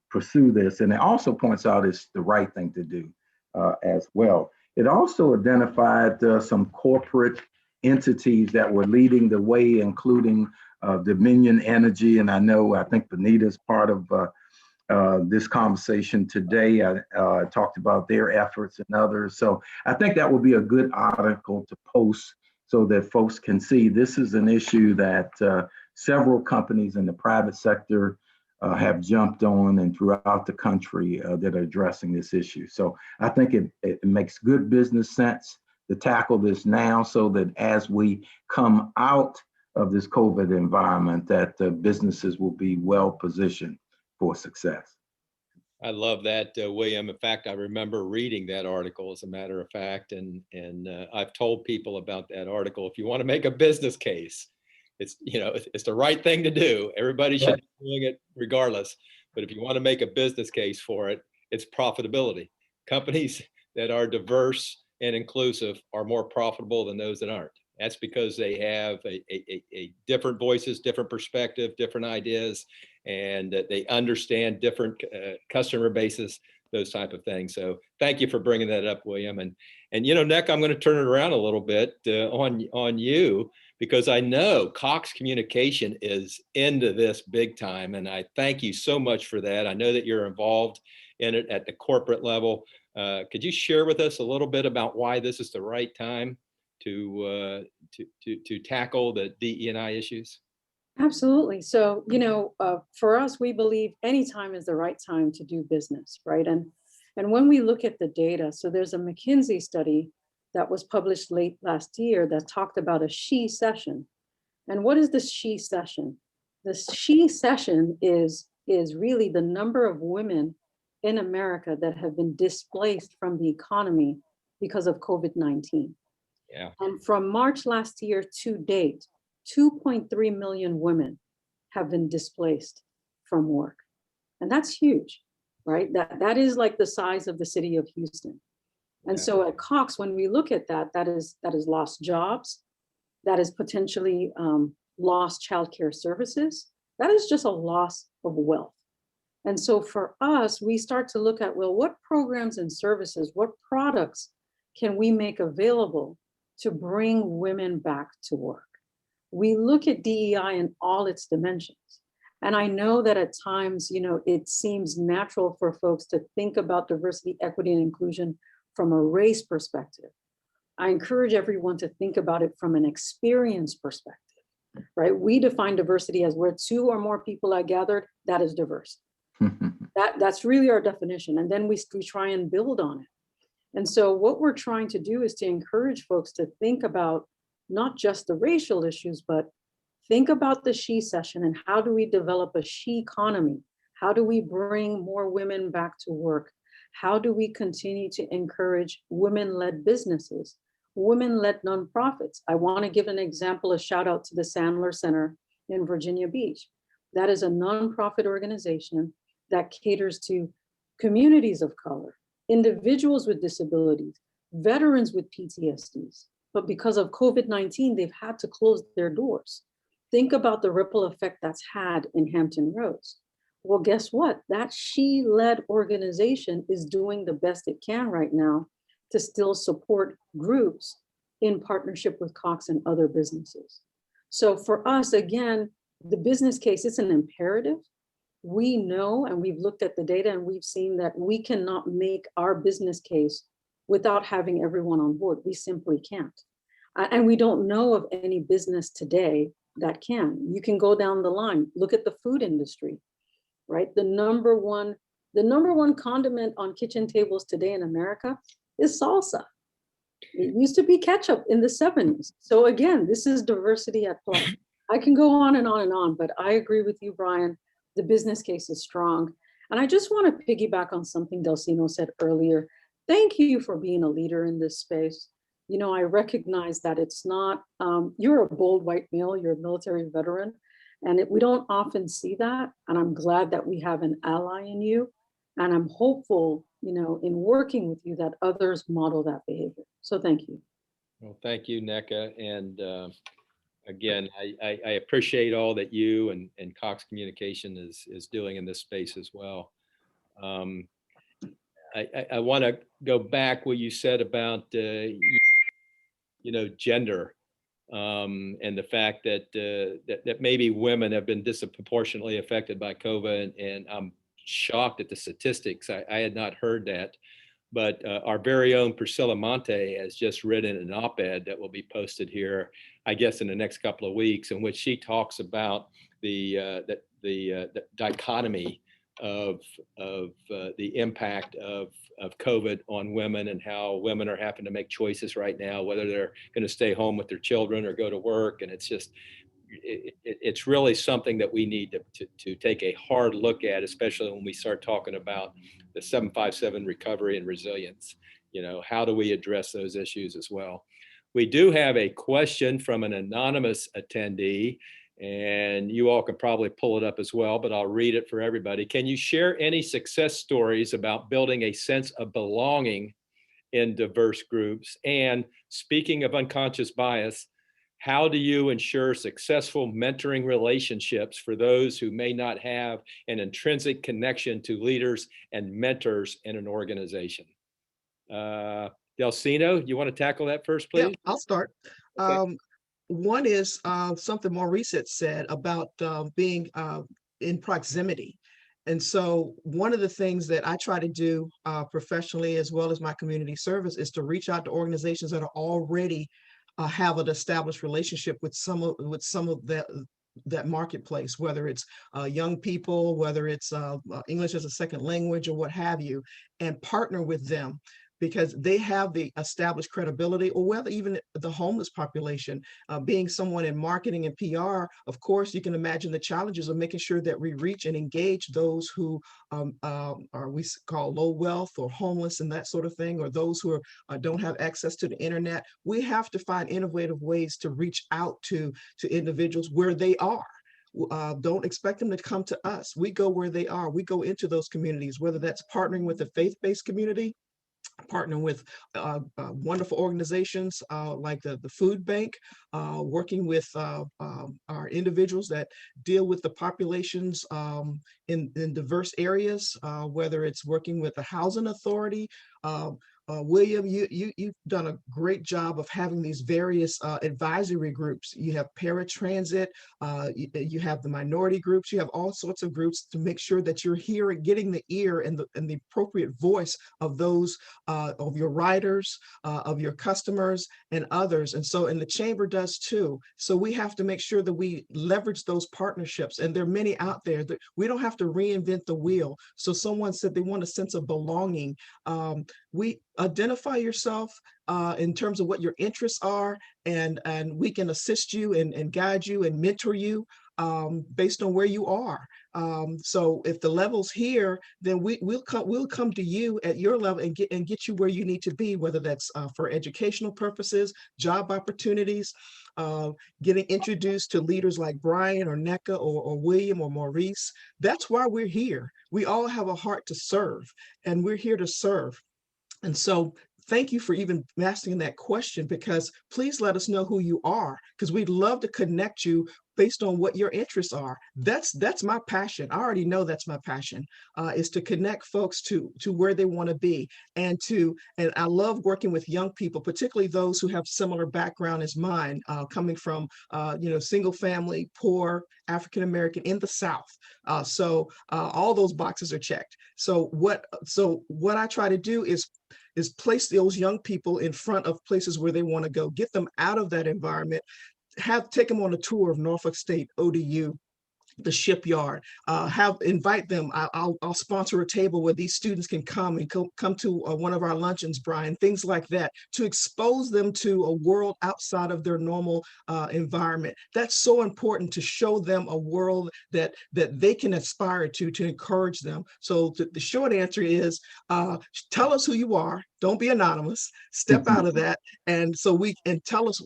pursue this. And it also points out it's the right thing to do as well. It also identified some corporate entities that were leading the way, including Dominion Energy. And I think Benita's part of this conversation today. I talked about their efforts and others. So I think that would be a good article to post so that folks can see this is an issue that several companies in the private sector have jumped on and throughout the country that are addressing this issue. So I think it makes good business sense to tackle this now so that as we come out of this COVID environment, that businesses will be well positioned for success. I love that, William. In fact, I remember reading that article, as a matter of fact, and I've told people about that article. If you want to make a business case, it's the right thing to do. Everybody should be doing it regardless. But if you want to make a business case for it, it's profitability. Companies that are diverse and inclusive are more profitable than those that aren't. That's because they have a different voices, different perspective, different ideas, and they understand different customer bases, those type of things. So thank you for bringing that up, William. And Nick, I'm going to turn it around a little bit on you, because I know Cox Communication is into this big time, and I thank you so much for that. I know that you're involved in it at the corporate level. Could you share with us a little bit about why this is the right time to tackle the DE&I issues? Absolutely. So, for us, we believe any time is the right time to do business, right? And when we look at the data, so there's a McKinsey study that was published late last year that talked about a she session. And what is the she session? The she session is really the number of women in America that have been displaced from the economy because of COVID-19. Yeah. And from March last year to date, 2.3 million women have been displaced from work. And that's huge, right? That is like the size of the city of Houston. And so at Cox, when we look at that is lost jobs, that is potentially lost childcare services. That is just a loss of wealth. And so for us, we start to look at, well, what programs and services, what products can we make available to bring women back to work? We look at DEI in all its dimensions. And I know that at times, it seems natural for folks to think about diversity, equity, and inclusion from a race perspective. I encourage everyone to think about it from an experience perspective, right? We define diversity as where two or more people are gathered, that is diverse. That's really our definition. And then we try and build on it. And so what we're trying to do is to encourage folks to think about not just the racial issues, but think about the she session and how do we develop a she economy? How do we bring more women back to work? How do we continue to encourage women-led businesses, women-led nonprofits? I want to give an example, a shout out to the Sandler Center in Virginia Beach. That is a nonprofit organization that caters to communities of color, individuals with disabilities, veterans with PTSDs. But because of COVID-19, they've had to close their doors. Think about the ripple effect that's had in Hampton Roads. Well, guess what? That she-led organization is doing the best it can right now to still support groups in partnership with Cox and other businesses. So for us, again, the business case, it's an imperative. We know, and we've looked at the data and we've seen that we cannot make our business case without having everyone on board. We simply can't. And we don't know of any business today that can. You can go down the line, look at the food industry, right? The number one condiment on kitchen tables today in America is salsa. It used to be ketchup in the 70s. So again, this is diversity at play. I can go on and on and on, but I agree with you, Brian. The business case is strong. And I just want to piggyback on something Delceno said earlier. Thank you for being a leader in this space. You know, I recognize that it's not, you're a bold white male, you're a military veteran, and we don't often see that. And I'm glad that we have an ally in you. And I'm hopeful, you know, in working with you that others model that behavior. So thank you. Well, thank you, NECA. And again, I appreciate all that you and Cox Communication is doing in this space as well. I want to go back what you said about, you know, gender and the fact that, that maybe women have been disproportionately affected by COVID. And I'm shocked at the statistics. I had not heard that. But our very own Priscilla Monte has just written an op-ed that will be posted here, I guess, in the next couple of weeks, in which she talks about the dichotomy of the impact of COVID on women and how women are having to make choices right now, whether they're going to stay home with their children or go to work. And it's just, it's really something that we need to take a hard look at, especially when we start talking about the 757 recovery and resilience. You know, how do we address those issues as well? We do have a question from an anonymous attendee, and you all can probably pull it up as well, but I'll read it for everybody. Can you share any success stories about building a sense of belonging in diverse groups? And speaking of unconscious bias, how do you ensure successful mentoring relationships for those who may not have an intrinsic connection to leaders and mentors in an organization? Delceno, you want to tackle that first, please? Yeah, I'll start. Okay. One is something Maurice had said about being in proximity. And so one of the things that I try to do professionally, as well as my community service, is to reach out to organizations that are already have an established relationship with some of that marketplace, whether it's young people, whether it's English as a second language or what have you, and partner with them, because they have the established credibility, or whether even the homeless population, being someone in marketing and PR, of course, you can imagine the challenges of making sure that we reach and engage those who are we call low wealth or homeless and that sort of thing, or those who don't have access to the internet. We have to find innovative ways to reach out to individuals where they are. Don't expect them to come to us. We go where they are. We go into those communities, whether that's partnering with a faith-based community, partner with wonderful organizations like the food bank, working with our individuals that deal with the populations in diverse areas, whether it's working with the housing authority. William, you've done a great job of having these various advisory groups. You have paratransit, you have the minority groups, you have all sorts of groups to make sure that you're hearing, getting the ear and the appropriate voice of those, of your riders, of your customers and others. And so, and the chamber does too. So we have to make sure that we leverage those partnerships. And there are many out there that we don't have to reinvent the wheel. So someone said they want a sense of belonging. identify yourself in terms of what your interests are, and we can assist you and guide you and mentor you based on where you are. So if the level's here, then we'll come to you at your level and get you where you need to be, whether that's for educational purposes, job opportunities, getting introduced to leaders like Brian or NECA or William or Maurice. That's why we're here. We all have a heart to serve, and we're here to serve. And so thank you for even asking that question, because please let us know who you are, because we'd love to connect you based on what your interests are. That's my passion. I already know that's my passion, is to connect folks to where they want to be, and I love working with young people, particularly those who have similar background as mine, coming from single family, poor, African American in the South. So all those boxes are checked. So what I try to do is place those young people in front of places where they want to go, get them out of that environment, take them on a tour of Norfolk State, ODU, the shipyard, invite them. I'll sponsor a table where these students can come and come to one of our luncheons, Brian, things like that, to expose them to a world outside of their normal environment. That's so important, to show them a world that they can aspire to encourage them. So the short answer is, tell us who you are. Don't be anonymous. Step out of that, and tell us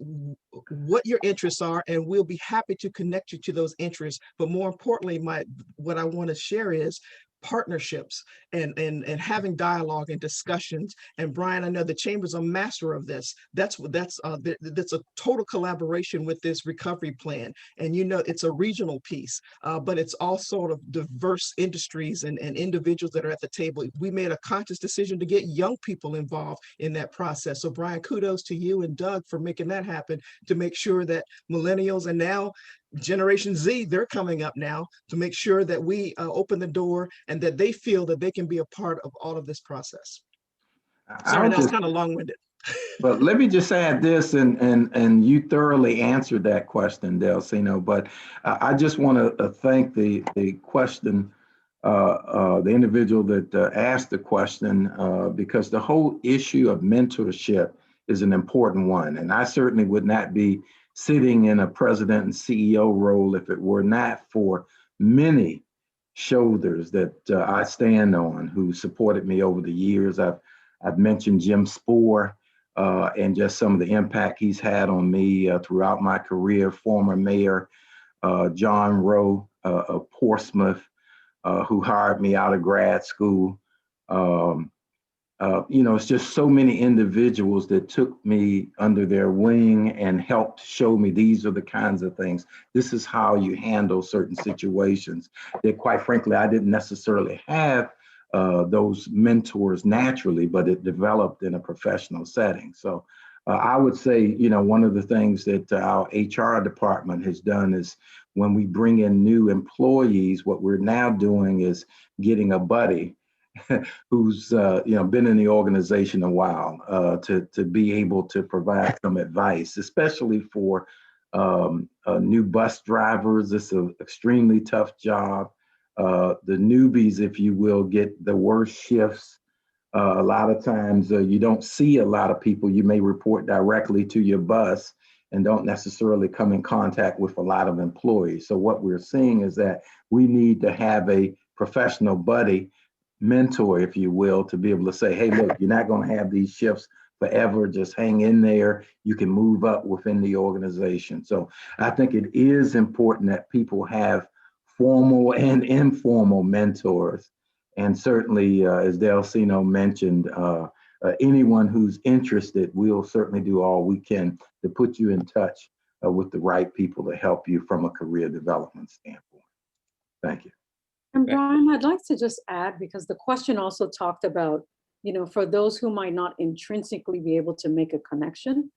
what your interests are, and we'll be happy to connect you to those interests. But more importantly, what I want to share is partnerships and having dialogue and discussions. And Brian, I know the Chamber's a master of this. That's a total collaboration with this recovery plan. And it's a regional piece, but it's all sort of diverse industries and individuals that are at the table. We made a conscious decision to get young people involved in that process. So Brian, kudos to you and Doug for making that happen, to make sure that millennials, and now Generation Z, they're coming up now, to make sure that we open the door and that they feel that they can be a part of all of this process. Sorry, that was kind of long-winded. But let me just add this, and you thoroughly answered that question, Delceno, but I just want to thank the question, the individual that asked the question, because the whole issue of mentorship is an important one. And I certainly would not be sitting in a president and CEO role if it were not for many shoulders that I stand on, who supported me over the years. I've mentioned Jim Spoor, and just some of the impact he's had on me throughout my career. Former Mayor John Rowe of Portsmouth, who hired me out of grad school. It's just so many individuals that took me under their wing and helped show me these are the kinds of things. This is how you handle certain situations that, quite frankly, I didn't necessarily have those mentors naturally, but it developed in a professional setting. So I would say, one of the things that our HR department has done is, when we bring in new employees, what we're now doing is getting a buddy who's been in the organization a while, to be able to provide some advice, especially for new bus drivers. It's an extremely tough job. The newbies, if you will, get the worst shifts. A lot of times you don't see a lot of people. You may report directly to your bus and don't necessarily come in contact with a lot of employees. So what we're seeing is that we need to have a professional buddy, mentor, if you will, to be able to say, hey, look, you're not going to have these shifts forever. Just hang in there. You can move up within the organization. So I think it is important that people have formal and informal mentors. And certainly, as Delceno mentioned, anyone who's interested, we'll certainly do all we can to put you in touch with the right people to help you from a career development standpoint. Thank you. And Brian, I'd like to just add, because the question also talked about, for those who might not intrinsically be able to make a connection,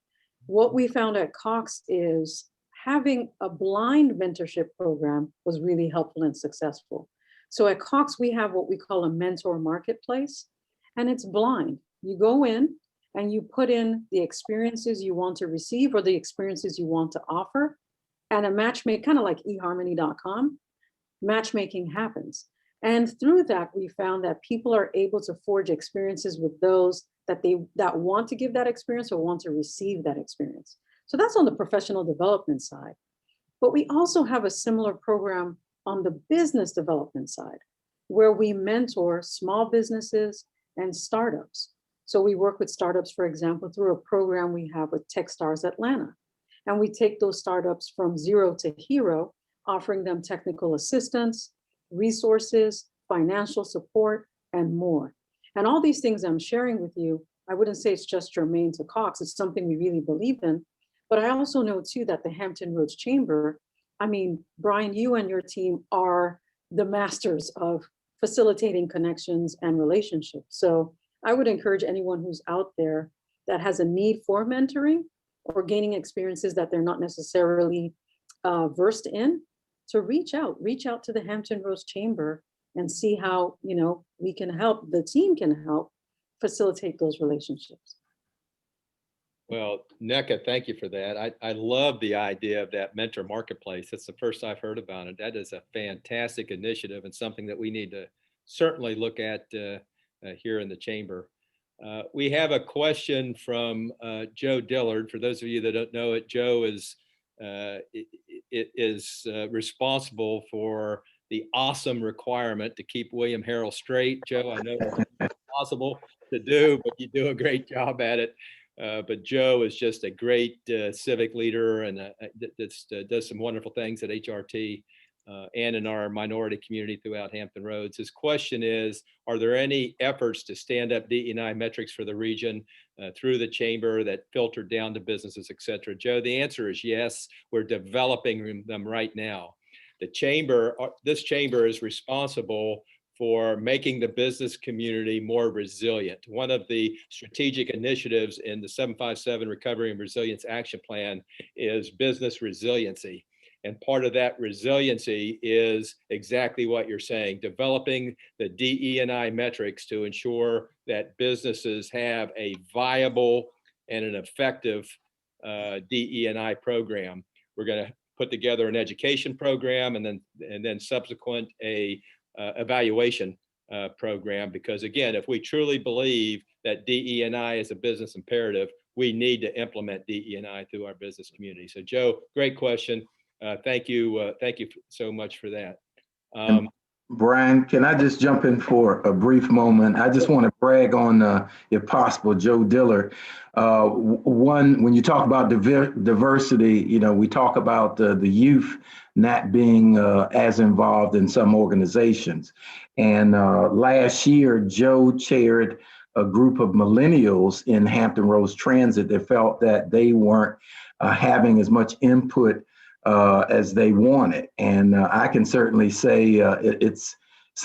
what we found at Cox is having a blind mentorship program was really helpful and successful. So at Cox, we have what we call a mentor marketplace, and it's blind. You go in and you put in the experiences you want to receive or the experiences you want to offer, and a matchmaker, kind of like eharmony.com, matchmaking happens. And through that, we found that people are able to forge experiences with those that want to give that experience or want to receive that experience. So that's on the professional development side. But we also have a similar program on the business development side, where we mentor small businesses and startups. So we work with startups, for example, through a program we have with Techstars Atlanta. And we take those startups from zero to hero, offering them technical assistance, resources, financial support, and more. And all these things I'm sharing with you, I wouldn't say it's just germane to Cox, it's something we really believe in. But I also know too that the Hampton Roads Chamber, I mean, Brian, you and your team are the masters of facilitating connections and relationships. So I would encourage anyone who's out there that has a need for mentoring or gaining experiences that they're not necessarily versed in, to reach out to the Hampton Roads Chamber and see how, you know, we can help, the team can help facilitate those relationships. Well, NECA, thank you for that. I love the idea of that mentor marketplace. That's the first I've heard about it. That is a fantastic initiative and something that we need to certainly look at here in the chamber. We have a question from Joe Dillard. For those of you that don't know it, Joe is responsible for the awesome requirement to keep William Harrell straight. Joe, I know it's impossible to do, but you do a great job at it. But Joe is just a great civic leader and does some wonderful things at HRT and in our minority community throughout Hampton Roads. His question is, are there any efforts to stand up DE&I metrics for the region through the chamber that filter down to businesses, et cetera? Joe, the answer is yes. We're developing them right now. The chamber, this chamber is responsible for making the business community more resilient. One of the strategic initiatives in the 757 Recovery and Resilience Action Plan is business resiliency. And part of that resiliency is exactly what you're saying, developing the DE&I metrics to ensure that businesses have a viable and an effective DE&I program. We're going to put together an education program and then subsequent evaluation program, because again, if we truly believe that DE&I is a business imperative, we need to implement DE&I through our business community. So Joe, great question. Thank you so much for that. Brian, can I just jump in for a brief moment? I just want to brag on, if possible, Joe Dillard. One, when you talk about diversity, you know, we talk about the youth not being as involved in some organizations. And last year, Joe chaired a group of millennials in Hampton Roads Transit that felt that they weren't having as much input as they wanted. And I can certainly say it's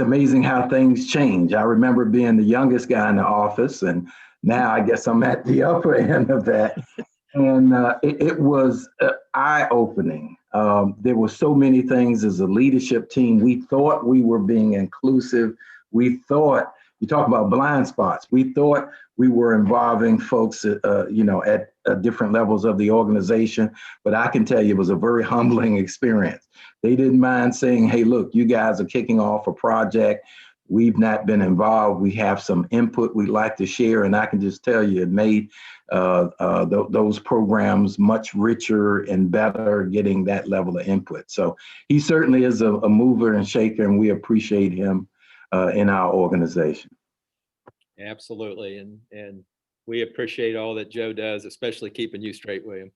amazing how things change. I remember being the youngest guy in the office, and now I guess I'm at the upper end of that. And it was eye-opening. There were so many things as a leadership team. We thought we were being inclusive. We thought, you talk about blind spots, we thought we were involving folks, you know, at different levels of the organization. But I can tell you it was a very humbling experience. They didn't mind saying, hey, look, you guys are kicking off a project. We've not been involved. We have some input we'd like to share. And I can just tell you it made those programs much richer and better and that level of input. So he certainly is a mover and shaker, and we appreciate him in our organization. Absolutely. And we appreciate all that Joe does, especially keeping you straight, William.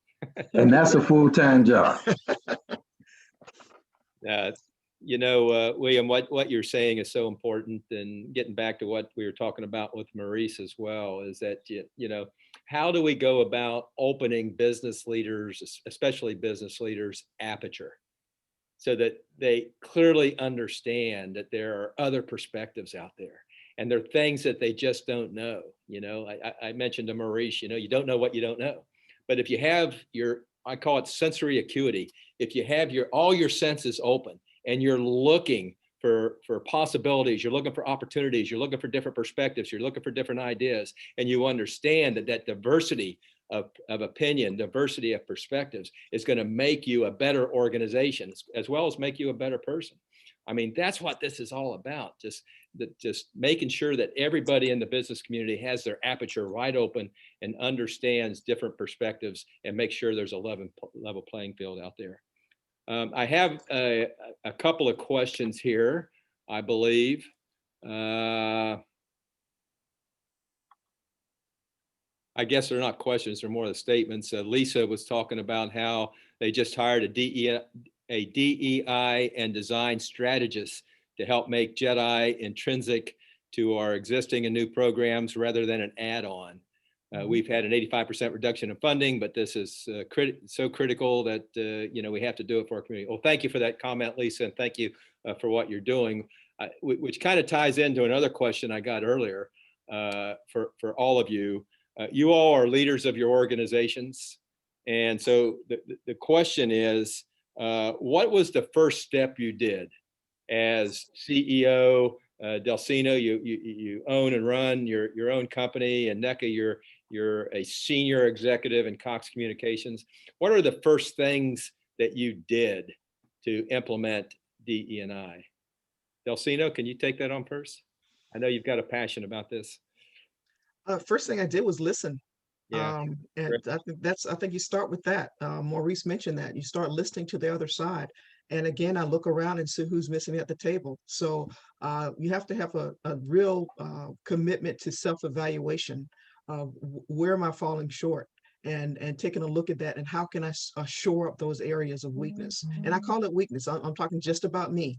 And that's a full-time job. You know, William, what you're saying is so important, and getting back to what we were talking about with Maurice as well, is that, you know, how do we go about opening business leaders, especially business leaders, aperture, so that they clearly understand that there are other perspectives out there, and there are things that they just don't know. You know, I mentioned to Maurice, you know, you don't know what you don't know. But if you have I call it sensory acuity, if you have all your senses open and you're looking for possibilities, you're looking for opportunities, you're looking for different perspectives, you're looking for different ideas, and you understand that diversity of opinion, diversity of perspectives is going to make you a better organization, as well as make you a better person. I mean, that's what this is all about. Just making sure that everybody in the business community has their aperture wide open and understands different perspectives and make sure there's a level playing field out there. I have a couple of questions here, I believe. I guess they're not questions, they're more the statements. Lisa was talking about how they just hired a DEI and design strategist to help make JEDI intrinsic to our existing and new programs rather than an add-on. We've had an 85% reduction in funding, but this is so critical that we have to do it for our community. Well, thank you for that comment, Lisa, and thank you for what you're doing, which kind of ties into another question I got earlier for all of you. You all are leaders of your organizations. And so the question is, what was the first step you did as CEO? Delceno, you own and run your own company, and NECA, you're a senior executive in Cox Communications. What are the first things that you did to implement DE&I? Delceno, can you take that on first? I know you've got a passion about this. First thing I did was listen. Yeah. And I think you start with that. Maurice mentioned that you start listening to the other side. And again, I look around and see who's missing at the table. So you have to have a real commitment to self-evaluation. Where am I falling short? And taking a look at that, and how can I shore up those areas of weakness? And I call it weakness. I'm talking just about me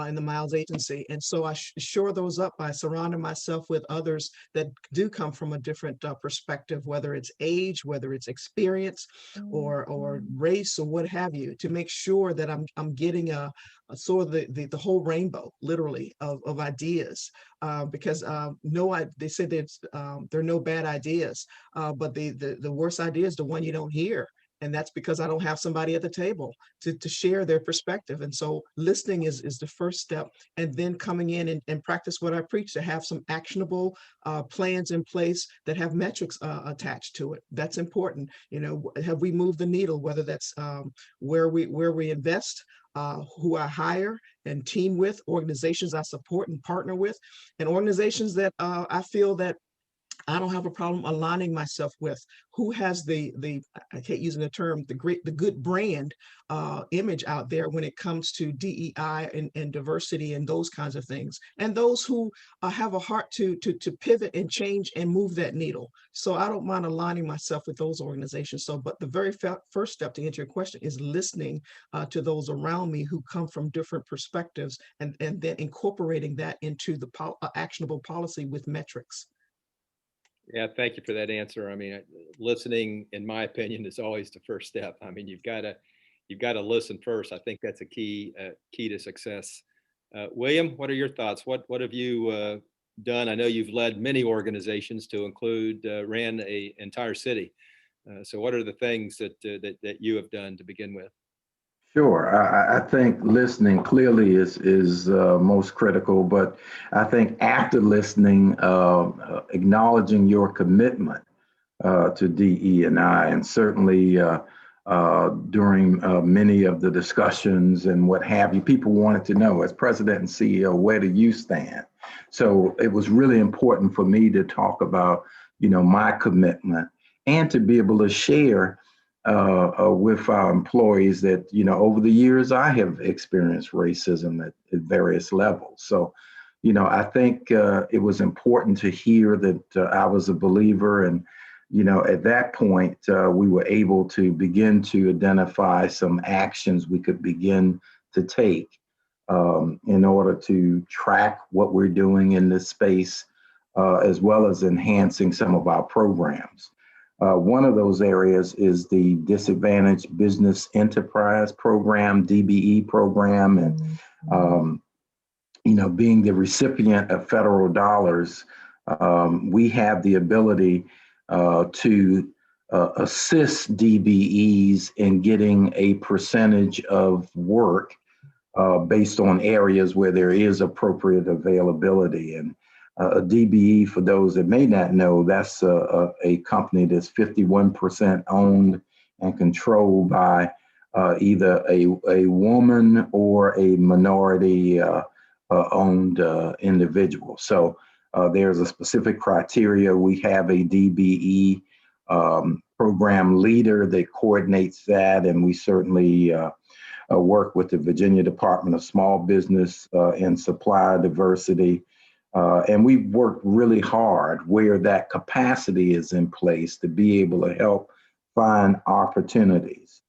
in the Miles Agency. And so I shore those up by surrounding myself with others that do come from a different perspective, whether it's age, whether it's experience, or race, or what have you, to make sure that I'm getting a sort of the whole rainbow, literally, of ideas. Because they say there are no bad ideas, but the worst idea is the one you don't hear. And that's because I don't have somebody at the table to share their perspective. And so listening is the first step, and then coming in and practice what I preach, to have some actionable plans in place that have metrics attached to it. That's important. Have we moved the needle, whether that's where we invest, who I hire and team with, organizations I support and partner with, and organizations that I feel that I don't have a problem aligning myself with, who has the I hate using the term, the good brand image out there when it comes to DEI and diversity and those kinds of things, and those who have a heart to pivot and change and move that needle. So I don't mind aligning myself with those organizations. So, but the very first step to answer your question is listening to those around me who come from different perspectives, and then incorporating that into the actionable policy with metrics. Yeah, thank you for that answer. I mean, listening, in my opinion, is always the first step. I mean, you've got to listen first. I think that's a key to success. William, what are your thoughts? What have you done? I know you've led many organizations, to include ran an entire city. So, what are the things that you have done to begin with? Sure. I think listening clearly is most critical, but I think after listening, acknowledging your commitment to DE&I, and certainly during many of the discussions and what have you, people wanted to know, as president and CEO, where do you stand? So it was really important for me to talk about, my commitment, and to be able to share with our employees that, over the years, I have experienced racism at various levels. So, I think it was important to hear that I was a believer. And, at that point, we were able to begin to identify some actions we could begin to take in order to track what we're doing in this space, as well as enhancing some of our programs. One of those areas is the Disadvantaged Business Enterprise Program, DBE program, and being the recipient of federal dollars, we have the ability to assist DBEs in getting a percentage of work based on areas where there is appropriate availability. And a DBE, for those that may not know, that's a company that's 51% owned and controlled by either a woman or a minority owned individual. So there's a specific criteria. We have a DBE program leader that coordinates that, and we certainly work with the Virginia Department of Small Business and Supplier Diversity. And we've worked really hard where that capacity is in place to be able to help find opportunities.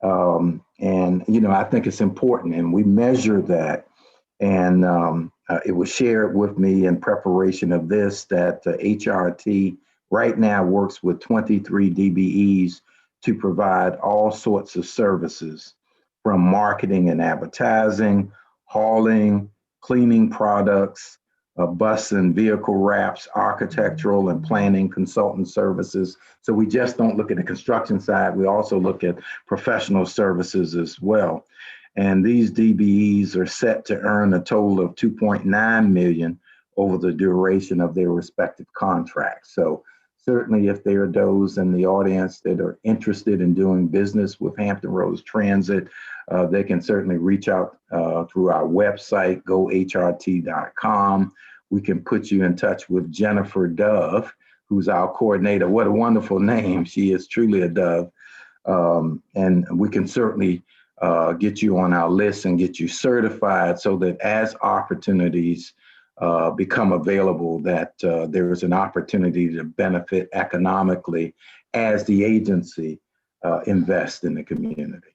And, you know, I think it's important, and we measure that. And it was shared with me in preparation of this that HRT right now works with 23 DBEs to provide all sorts of services, from marketing and advertising, hauling, cleaning products, bus and vehicle wraps, architectural and planning consultant services. So we just don't look at the construction side, we also look at professional services as well. And these DBEs are set to earn a total of 2.9 million over the duration of their respective contracts. So certainly if there are those in the audience that are interested in doing business with Hampton Roads Transit, they can certainly reach out through our website, gohrt.com. We can put you in touch with Jennifer Dove, who's our coordinator. What a wonderful name. She is truly a dove. And we can certainly get you on our list and get you certified so that as opportunities become available, that there is an opportunity to benefit economically as the agency invests in the community.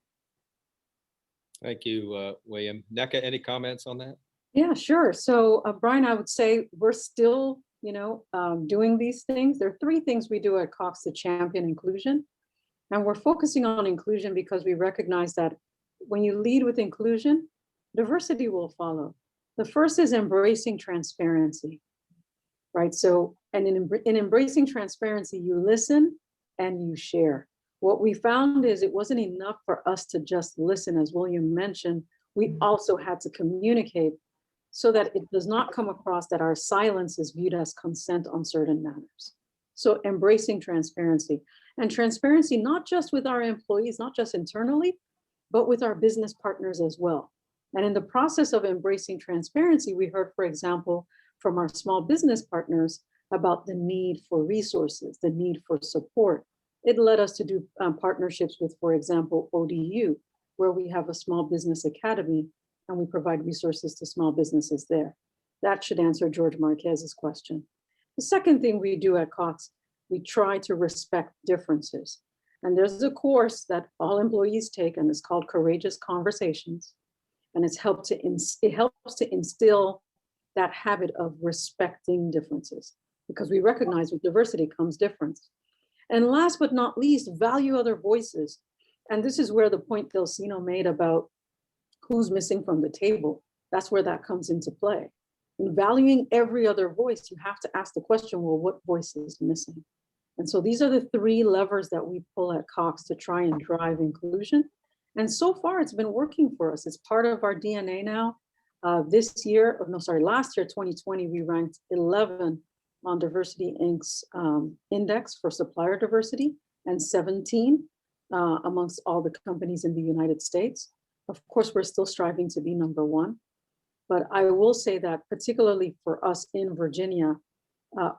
Thank you, William. NECA, any comments on that? Yeah, sure. So Brian, I would say we're still, doing these things. There are three things we do at Cox to champion inclusion. And we're focusing on inclusion because we recognize that when you lead with inclusion, diversity will follow. The first is embracing transparency, right? So, and in embracing transparency, you listen and you share. What we found is it wasn't enough for us to just listen, as William mentioned. We also had to communicate so that it does not come across that our silence is viewed as consent on certain matters. So embracing transparency, and transparency not just with our employees, not just internally, but with our business partners as well. And in the process of embracing transparency, we heard, for example, from our small business partners about the need for resources, the need for support. It led us to do partnerships with, for example, ODU, where we have a small business academy and we provide resources to small businesses there. That should answer George Marquez's question. The second thing we do at Cox, we try to respect differences. And there's a course that all employees take, and it's called Courageous Conversations. And it helps to instill that habit of respecting differences, because we recognize with diversity comes difference. And last but not least, value other voices. And this is where the point Delceno made about who's missing from the table, that's where that comes into play. In valuing every other voice, you have to ask the question, well, what voice is missing? And so these are the three levers that we pull at Cox to try and drive inclusion. And so far it's been working for us. It's part of our DNA now. Last year, 2020, we ranked 11 on Diversity Inc.'s index for supplier diversity, and 17 amongst all the companies in the United States. Of course, we're still striving to be number one. But I will say that particularly for us in Virginia,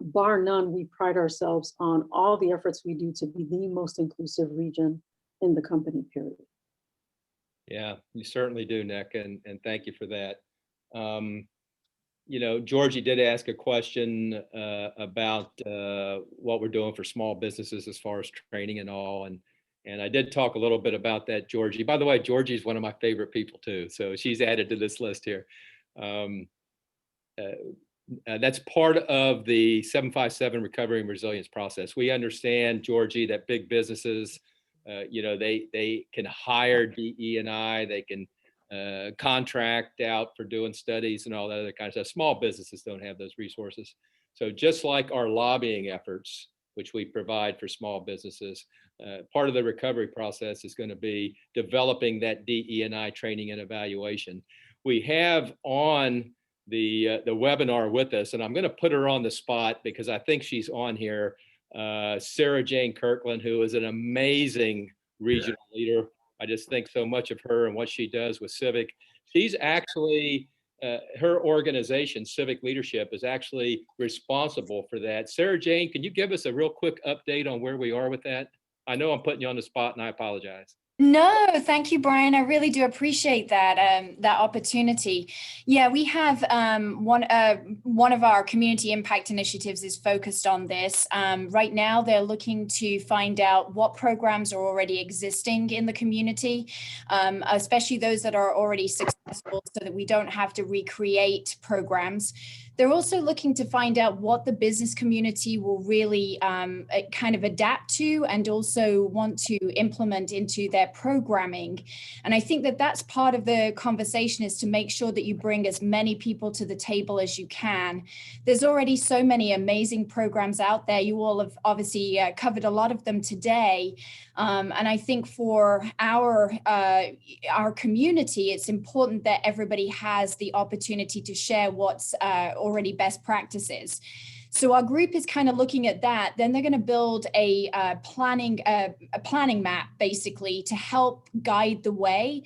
bar none, we pride ourselves on all the efforts we do to be the most inclusive region in the company, period. Yeah, you certainly do, Nick, and thank you for that. Georgie did ask a question about what we're doing for small businesses as far as training and all, and I did talk a little bit about that, Georgie. By the way, Georgie's one of my favorite people too, so she's added to this list here. That's part of the 757 recovery and resilience process. We understand, Georgie, that big businesses, they can hire DE&I, they can contract out for doing studies and all that other kind of stuff. Small businesses don't have those resources. So just like our lobbying efforts, which we provide for small businesses, part of the recovery process is going to be developing that DE&I training and evaluation. We have on the webinar with us, and I'm going to put her on the spot because I think she's on here, Sarah Jane Kirkland, who is an amazing regional leader I just think so much of her and what she does with Civic. She's actually, her organization, Civic Leadership, is actually responsible for that. Sarah Jane, can you give us a real quick update on where we are with that? I know I'm putting you on the spot and I apologize. No, thank you, Brian. I really do appreciate that that opportunity. Yeah, we have one of our community impact initiatives is focused on this. Right now, they're looking to find out what programs are already existing in the community, especially those that are already successful, so that we don't have to recreate programs. They're also looking to find out what the business community will really kind of adapt to and also want to implement into their programming. And I think that that's part of the conversation, is to make sure that you bring as many people to the table as you can. There's already so many amazing programs out there. You all have obviously covered a lot of them today. And I think for our community, it's important that everybody has the opportunity to share what's already best practices. So our group is kind of looking at that. Then they're going to build a planning map, basically, to help guide the way,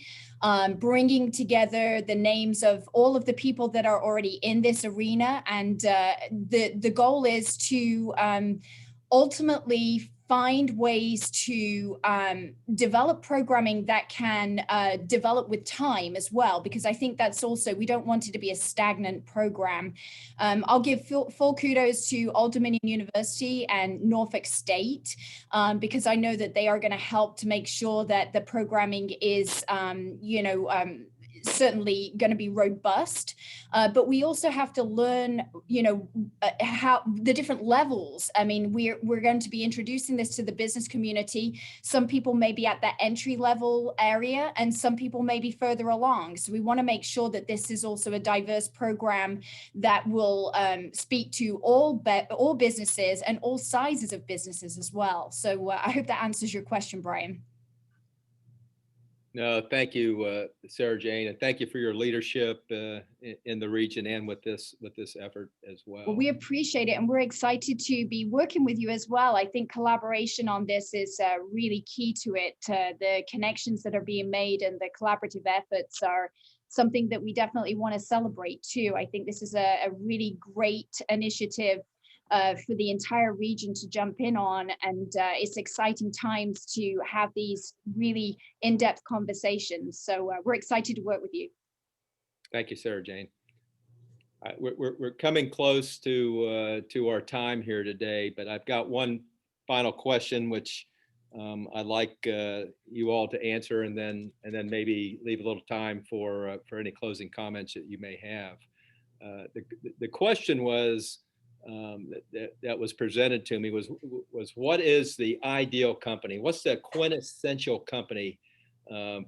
bringing together the names of all of the people that are already in this arena. And the goal is to ultimately find ways to develop programming that can develop with time as well, because I think that's also, we don't want it to be a stagnant program. I'll give full kudos to Old Dominion University and Norfolk State, because I know that they are going to help to make sure that the programming is, certainly going to be robust, but we also have to learn, how the different levels. I mean, we're going to be introducing this to the business community. Some people may be at that entry level area, and some people may be further along. So we want to make sure that this is also a diverse program that will speak to all businesses and all sizes of businesses as well. So I hope that answers your question, Brian. No, thank you, Sarah Jane, and thank you for your leadership in the region and with this effort as well. Well, we appreciate it, and we're excited to be working with you as well. I think collaboration on this is really key to it. The connections that are being made and the collaborative efforts are something that we definitely want to celebrate too. I think this is a really great initiative for the entire region to jump in on, and it's exciting times to have these really in-depth conversations. So we're excited to work with you. Thank you, Sarah Jane. We're coming close to our time here today, but I've got one final question, which I'd like you all to answer, and then maybe leave a little time for any closing comments that you may have. The question was, that was presented to me was what is the ideal company? What's the quintessential company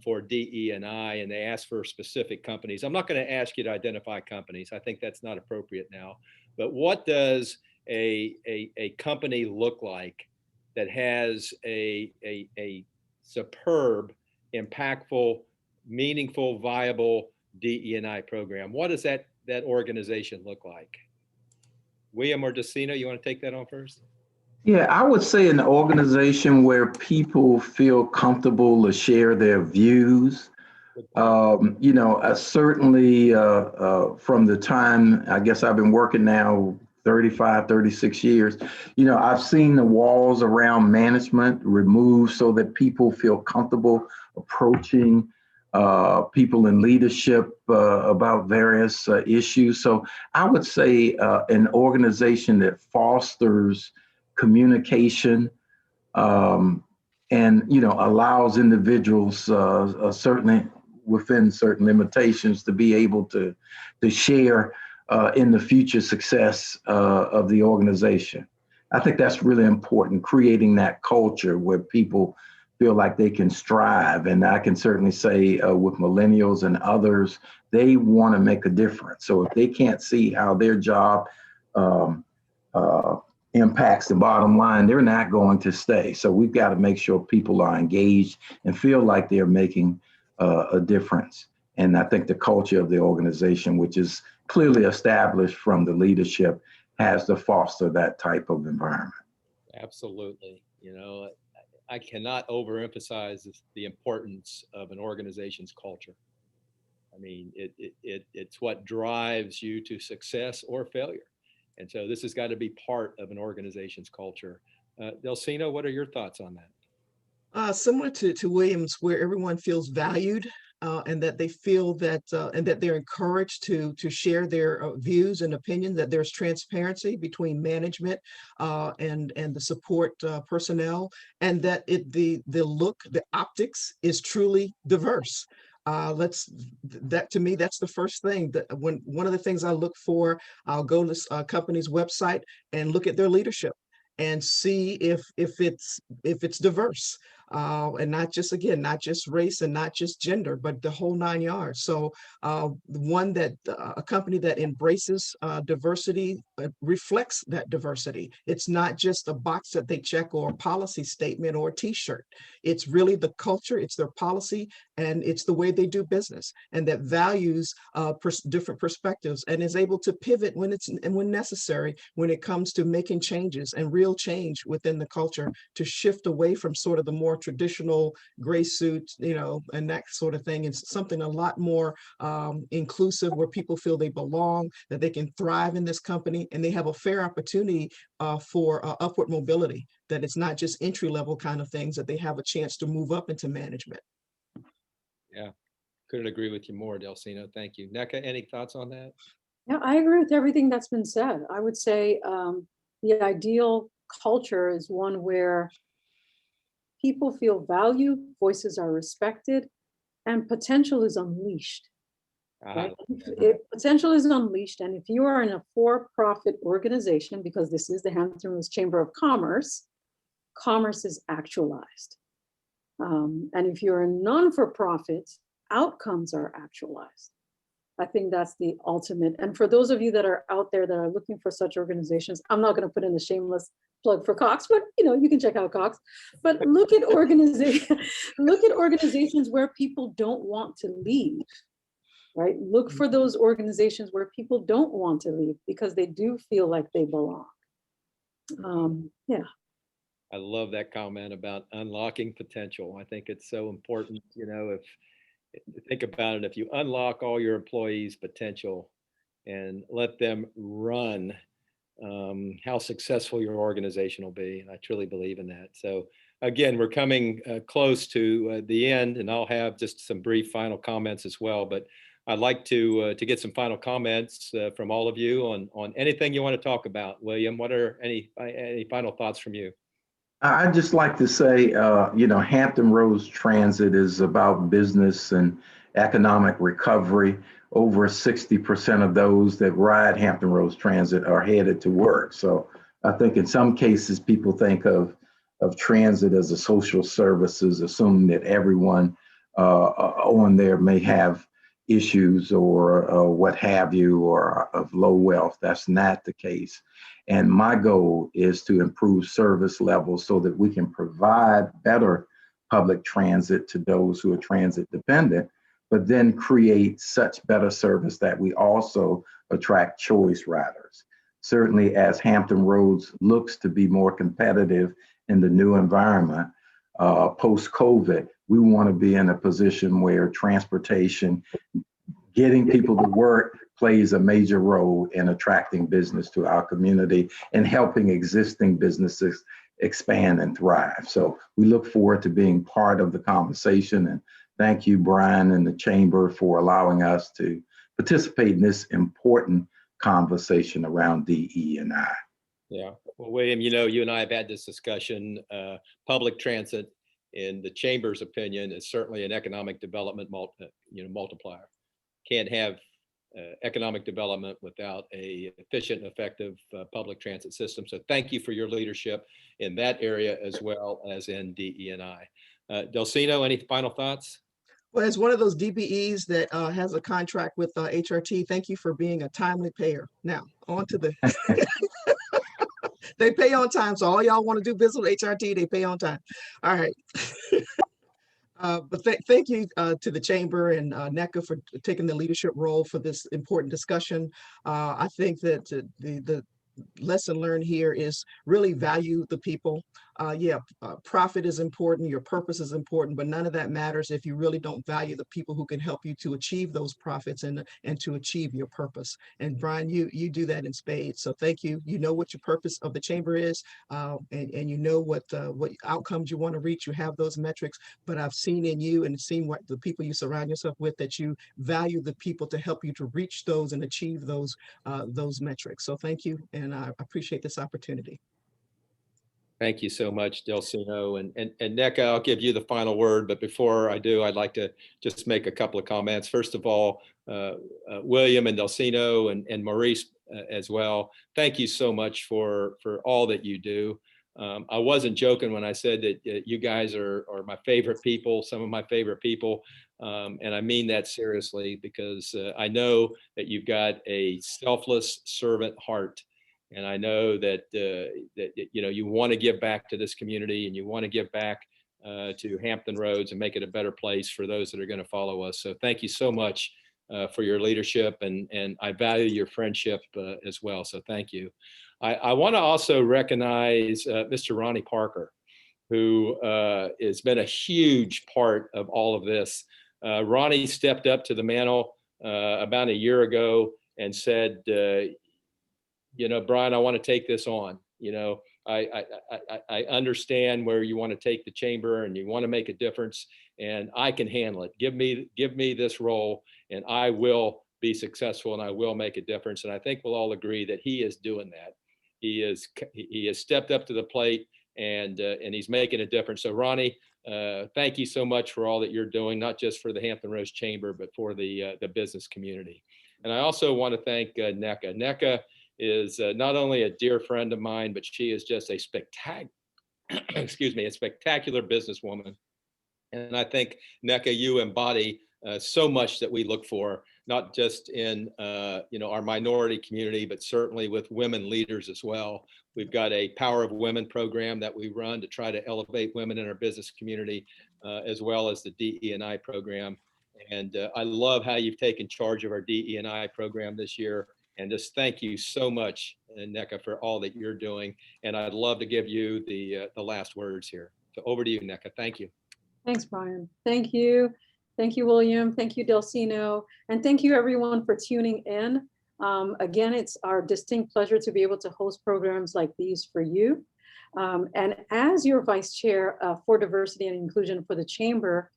for DE&I? And they asked for specific companies. I'm not going to ask you to identify companies. I think that's not appropriate now. But what does a company look like that has a superb, impactful, meaningful, viable DE&I program? What does that organization look like? William or Delceno, you want to take that on first? Yeah, I would say an organization where people feel comfortable to share their views. Certainly from the time, I guess I've been working now 35, 36 years, I've seen the walls around management removed so that people feel comfortable approaching people in leadership about various issues. So I would say an organization that fosters communication and allows individuals certainly within certain limitations to be able to share in the future success of the organization. I think that's really important, creating that culture where people feel like they can strive. And I can certainly say with millennials and others, they want to make a difference. So if they can't see how their job impacts the bottom line, they're not going to stay. So we've got to make sure people are engaged and feel like they're making a difference. And I think the culture of the organization, which is clearly established from the leadership, has to foster that type of environment. Absolutely. I cannot overemphasize the importance of an organization's culture. I mean, it's what drives you to success or failure. And so this has got to be part of an organization's culture. Delceno, what are your thoughts on that? Similar to Williams, where everyone feels valued and that they feel that and that they're encouraged to share their views and opinions, that there's transparency between management and the support personnel, and that the look, the optics is truly diverse. That to me, that's the first thing. That when one of the things I look for, I'll go to a company's website and look at their leadership and see if it's diverse. And not just, again, not just race and not just gender, but the whole 9 yards. So a company that embraces diversity reflects that diversity. It's not just a box that they check or a policy statement or a t-shirt. It's really the culture, it's their policy, and it's the way they do business, and that values different perspectives and is able to pivot when necessary, when it comes to making changes and real change within the culture, to shift away from sort of the more traditional gray suit, and that sort of thing. It's something a lot more inclusive, where people feel they belong, that they can thrive in this company, and they have a fair opportunity for upward mobility, that it's not just entry level kind of things, that they have a chance to move up into management. Yeah, couldn't agree with you more, Delceno. Thank you. NECA, any thoughts on that? Yeah, I agree with everything that's been said. I would say the ideal culture is one where people feel valued, voices are respected, and potential is unleashed. Right? Potential is unleashed, and if you are in a for-profit organization, because this is the Hampton Roads Chamber of Commerce, commerce is actualized. And if you're a non-for-profit, outcomes are actualized. I think that's the ultimate. And for those of you that are out there that are looking for such organizations, I'm not going to put in a shameless plug for Cox, but you can check out Cox. But look at organizations where people don't want to leave. Right? Look for those organizations where people don't want to leave because they do feel like they belong. Yeah. I love that comment about unlocking potential. I think it's so important. If think about it, if you unlock all your employees' potential and let them run, how successful your organization will be. And I truly believe in that. So again, we're coming close to the end, and I'll have just some brief final comments as well. But I'd like to get some final comments from all of you on anything you want to talk about. William, what are any final thoughts from you? I'd just like to say, Hampton Roads Transit is about business and economic recovery. Over 60% of those that ride Hampton Roads Transit are headed to work. So I think in some cases, people think of transit as a social services, assuming that everyone on there may have issues or what have you, or of low wealth. That's not the case. And my goal is to improve service levels so that we can provide better public transit to those who are transit dependent, but then create such better service that we also attract choice riders. Certainly, as Hampton Roads looks to be more competitive in the new environment, post-COVID, we want to be in a position where transportation, getting people to work, plays a major role in attracting business to our community and helping existing businesses expand and thrive. So we look forward to being part of the conversation, and thank you, Brian and the Chamber, for allowing us to participate in this important conversation around DE&I. Yeah, well, William, you and I have had this discussion. Public transit, in the Chamber's opinion, is certainly an economic development multiplier. Can't have economic development without a efficient and effective public transit system. So thank you for your leadership in that area as well as in DE&I. Delceno, any final thoughts? Well, as one of those DBEs that has a contract with HRT, thank you for being a timely payer. Now, on to the... They pay on time, so all y'all want to do business with HRT, they pay on time. All right. But thank you to the Chamber and NECA for taking the leadership role for this important discussion. I think that the lesson learned here is really value the people, profit is important, your purpose is important, but none of that matters if you really don't value the people who can help you to achieve those profits and to achieve your purpose. And Brian, you do that in spades. So thank you. You know what your purpose of the chamber is, and you know what outcomes you want to reach. You have those metrics, but I've seen in you and seen what the people you surround yourself with, that you value the people to help you to reach those and achieve those metrics. So thank you, and I appreciate this opportunity. Thank you so much, Delceno. And NECA, I'll give you the final word, but before I do, I'd like to just make a couple of comments. First of all, William and Delceno and Maurice as well, thank you so much for all that you do. I wasn't joking when I said that you guys are my favorite people, some of my favorite people. And I mean that seriously, because I know that you've got a selfless servant heart. And I know that you want to give back to this community, and you want to give back to Hampton Roads and make it a better place for those that are going to follow us. So thank you so much for your leadership, and I value your friendship as well. So thank you. I want to also recognize Mr. Ronnie Parker, who has been a huge part of all of this. Ronnie stepped up to the mantle about a year ago and said, Brian, I want to take this on. I understand where you want to take the chamber and you want to make a difference, and I can handle it. Give me this role, and I will be successful, and I will make a difference. And I think we'll all agree that he is doing that. He has stepped up to the plate, and he's making a difference. So Ronnie, thank you so much for all that you're doing, not just for the Hampton Roads Chamber, but for the business community. And I also want to thank NECA. NECA is not only a dear friend of mine, but she is just a spectacular businesswoman. And I think, NECA, you embody so much that we look for, not just in our minority community, but certainly with women leaders as well. We've got a Power of Women program that we run to try to elevate women in our business community, as well as the DE&I program. And I love how you've taken charge of our DE&I program this year. And just thank you so much, NECA, for all that you're doing. And I'd love to give you the last words here. So over to you, NECA. Thank you. Thanks, Brian. Thank you. Thank you, William. Thank you, Delceno. And thank you, everyone, for tuning in. Again, it's our distinct pleasure to be able to host programs like these for you. And as your Vice Chair for Diversity and Inclusion for the Chamber,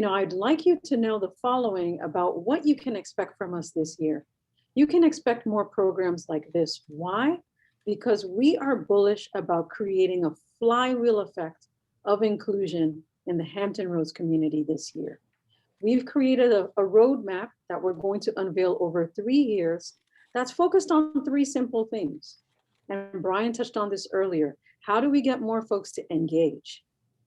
I'd like you to know the following about what you can expect from us this year. You can expect more programs like this. Why? Because we are bullish about creating a flywheel effect of inclusion in the Hampton Roads community this year. We've created a roadmap that we're going to unveil over 3 years that's focused on 3 simple things. And Brian touched on this earlier. How do we get more folks to engage?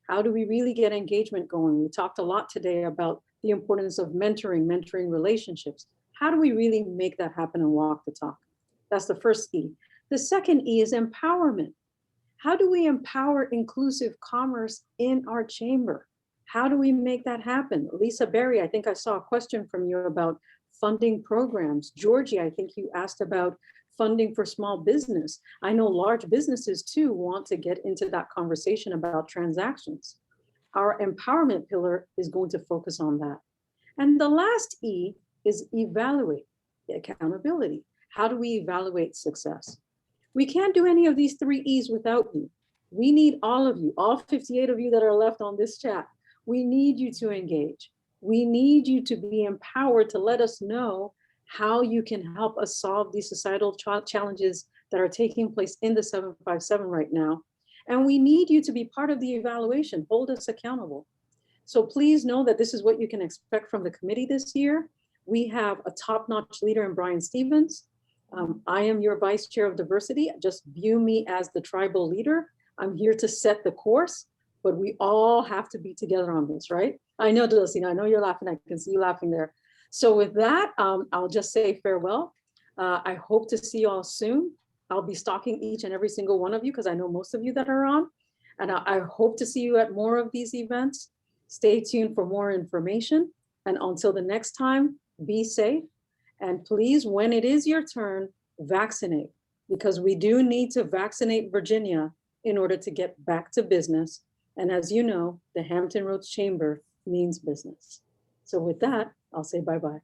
How do we really get engagement going? We talked a lot today about the importance of mentoring relationships. How do we really make that happen and walk the talk? That's the first E. The second E is empowerment. How do we empower inclusive commerce in our chamber? How do we make that happen? Lisa Berry, I think I saw a question from you about funding programs. Georgie, I think you asked about funding for small business. I know large businesses too want to get into that conversation about transactions. Our empowerment pillar is going to focus on that. And the last E is evaluate, accountability. How do we evaluate success? We can't do any of these 3 E's without you. We need all of you, all 58 of you that are left on this chat. We need you to engage. We need you to be empowered to let us know how you can help us solve these societal challenges that are taking place in the 757 right now. And we need you to be part of the evaluation, hold us accountable. So please know that this is what you can expect from the committee this year. We have a top-notch leader in Brian Stevens. I am your Vice Chair of Diversity. Just view me as the tribal leader. I'm here to set the course, but we all have to be together on this, right? I know, Delceno, I know you're laughing. I can see you laughing there. So with that, I'll just say farewell. I hope to see you all soon. I'll be stalking each and every single one of you because I know most of you that are on. And I hope to see you at more of these events. Stay tuned for more information. And until the next time, be safe. And please, when it is your turn, vaccinate, because we do need to vaccinate Virginia in order to get back to business. And as you know, the Hampton Roads Chamber means business. So with that, I'll say bye-bye.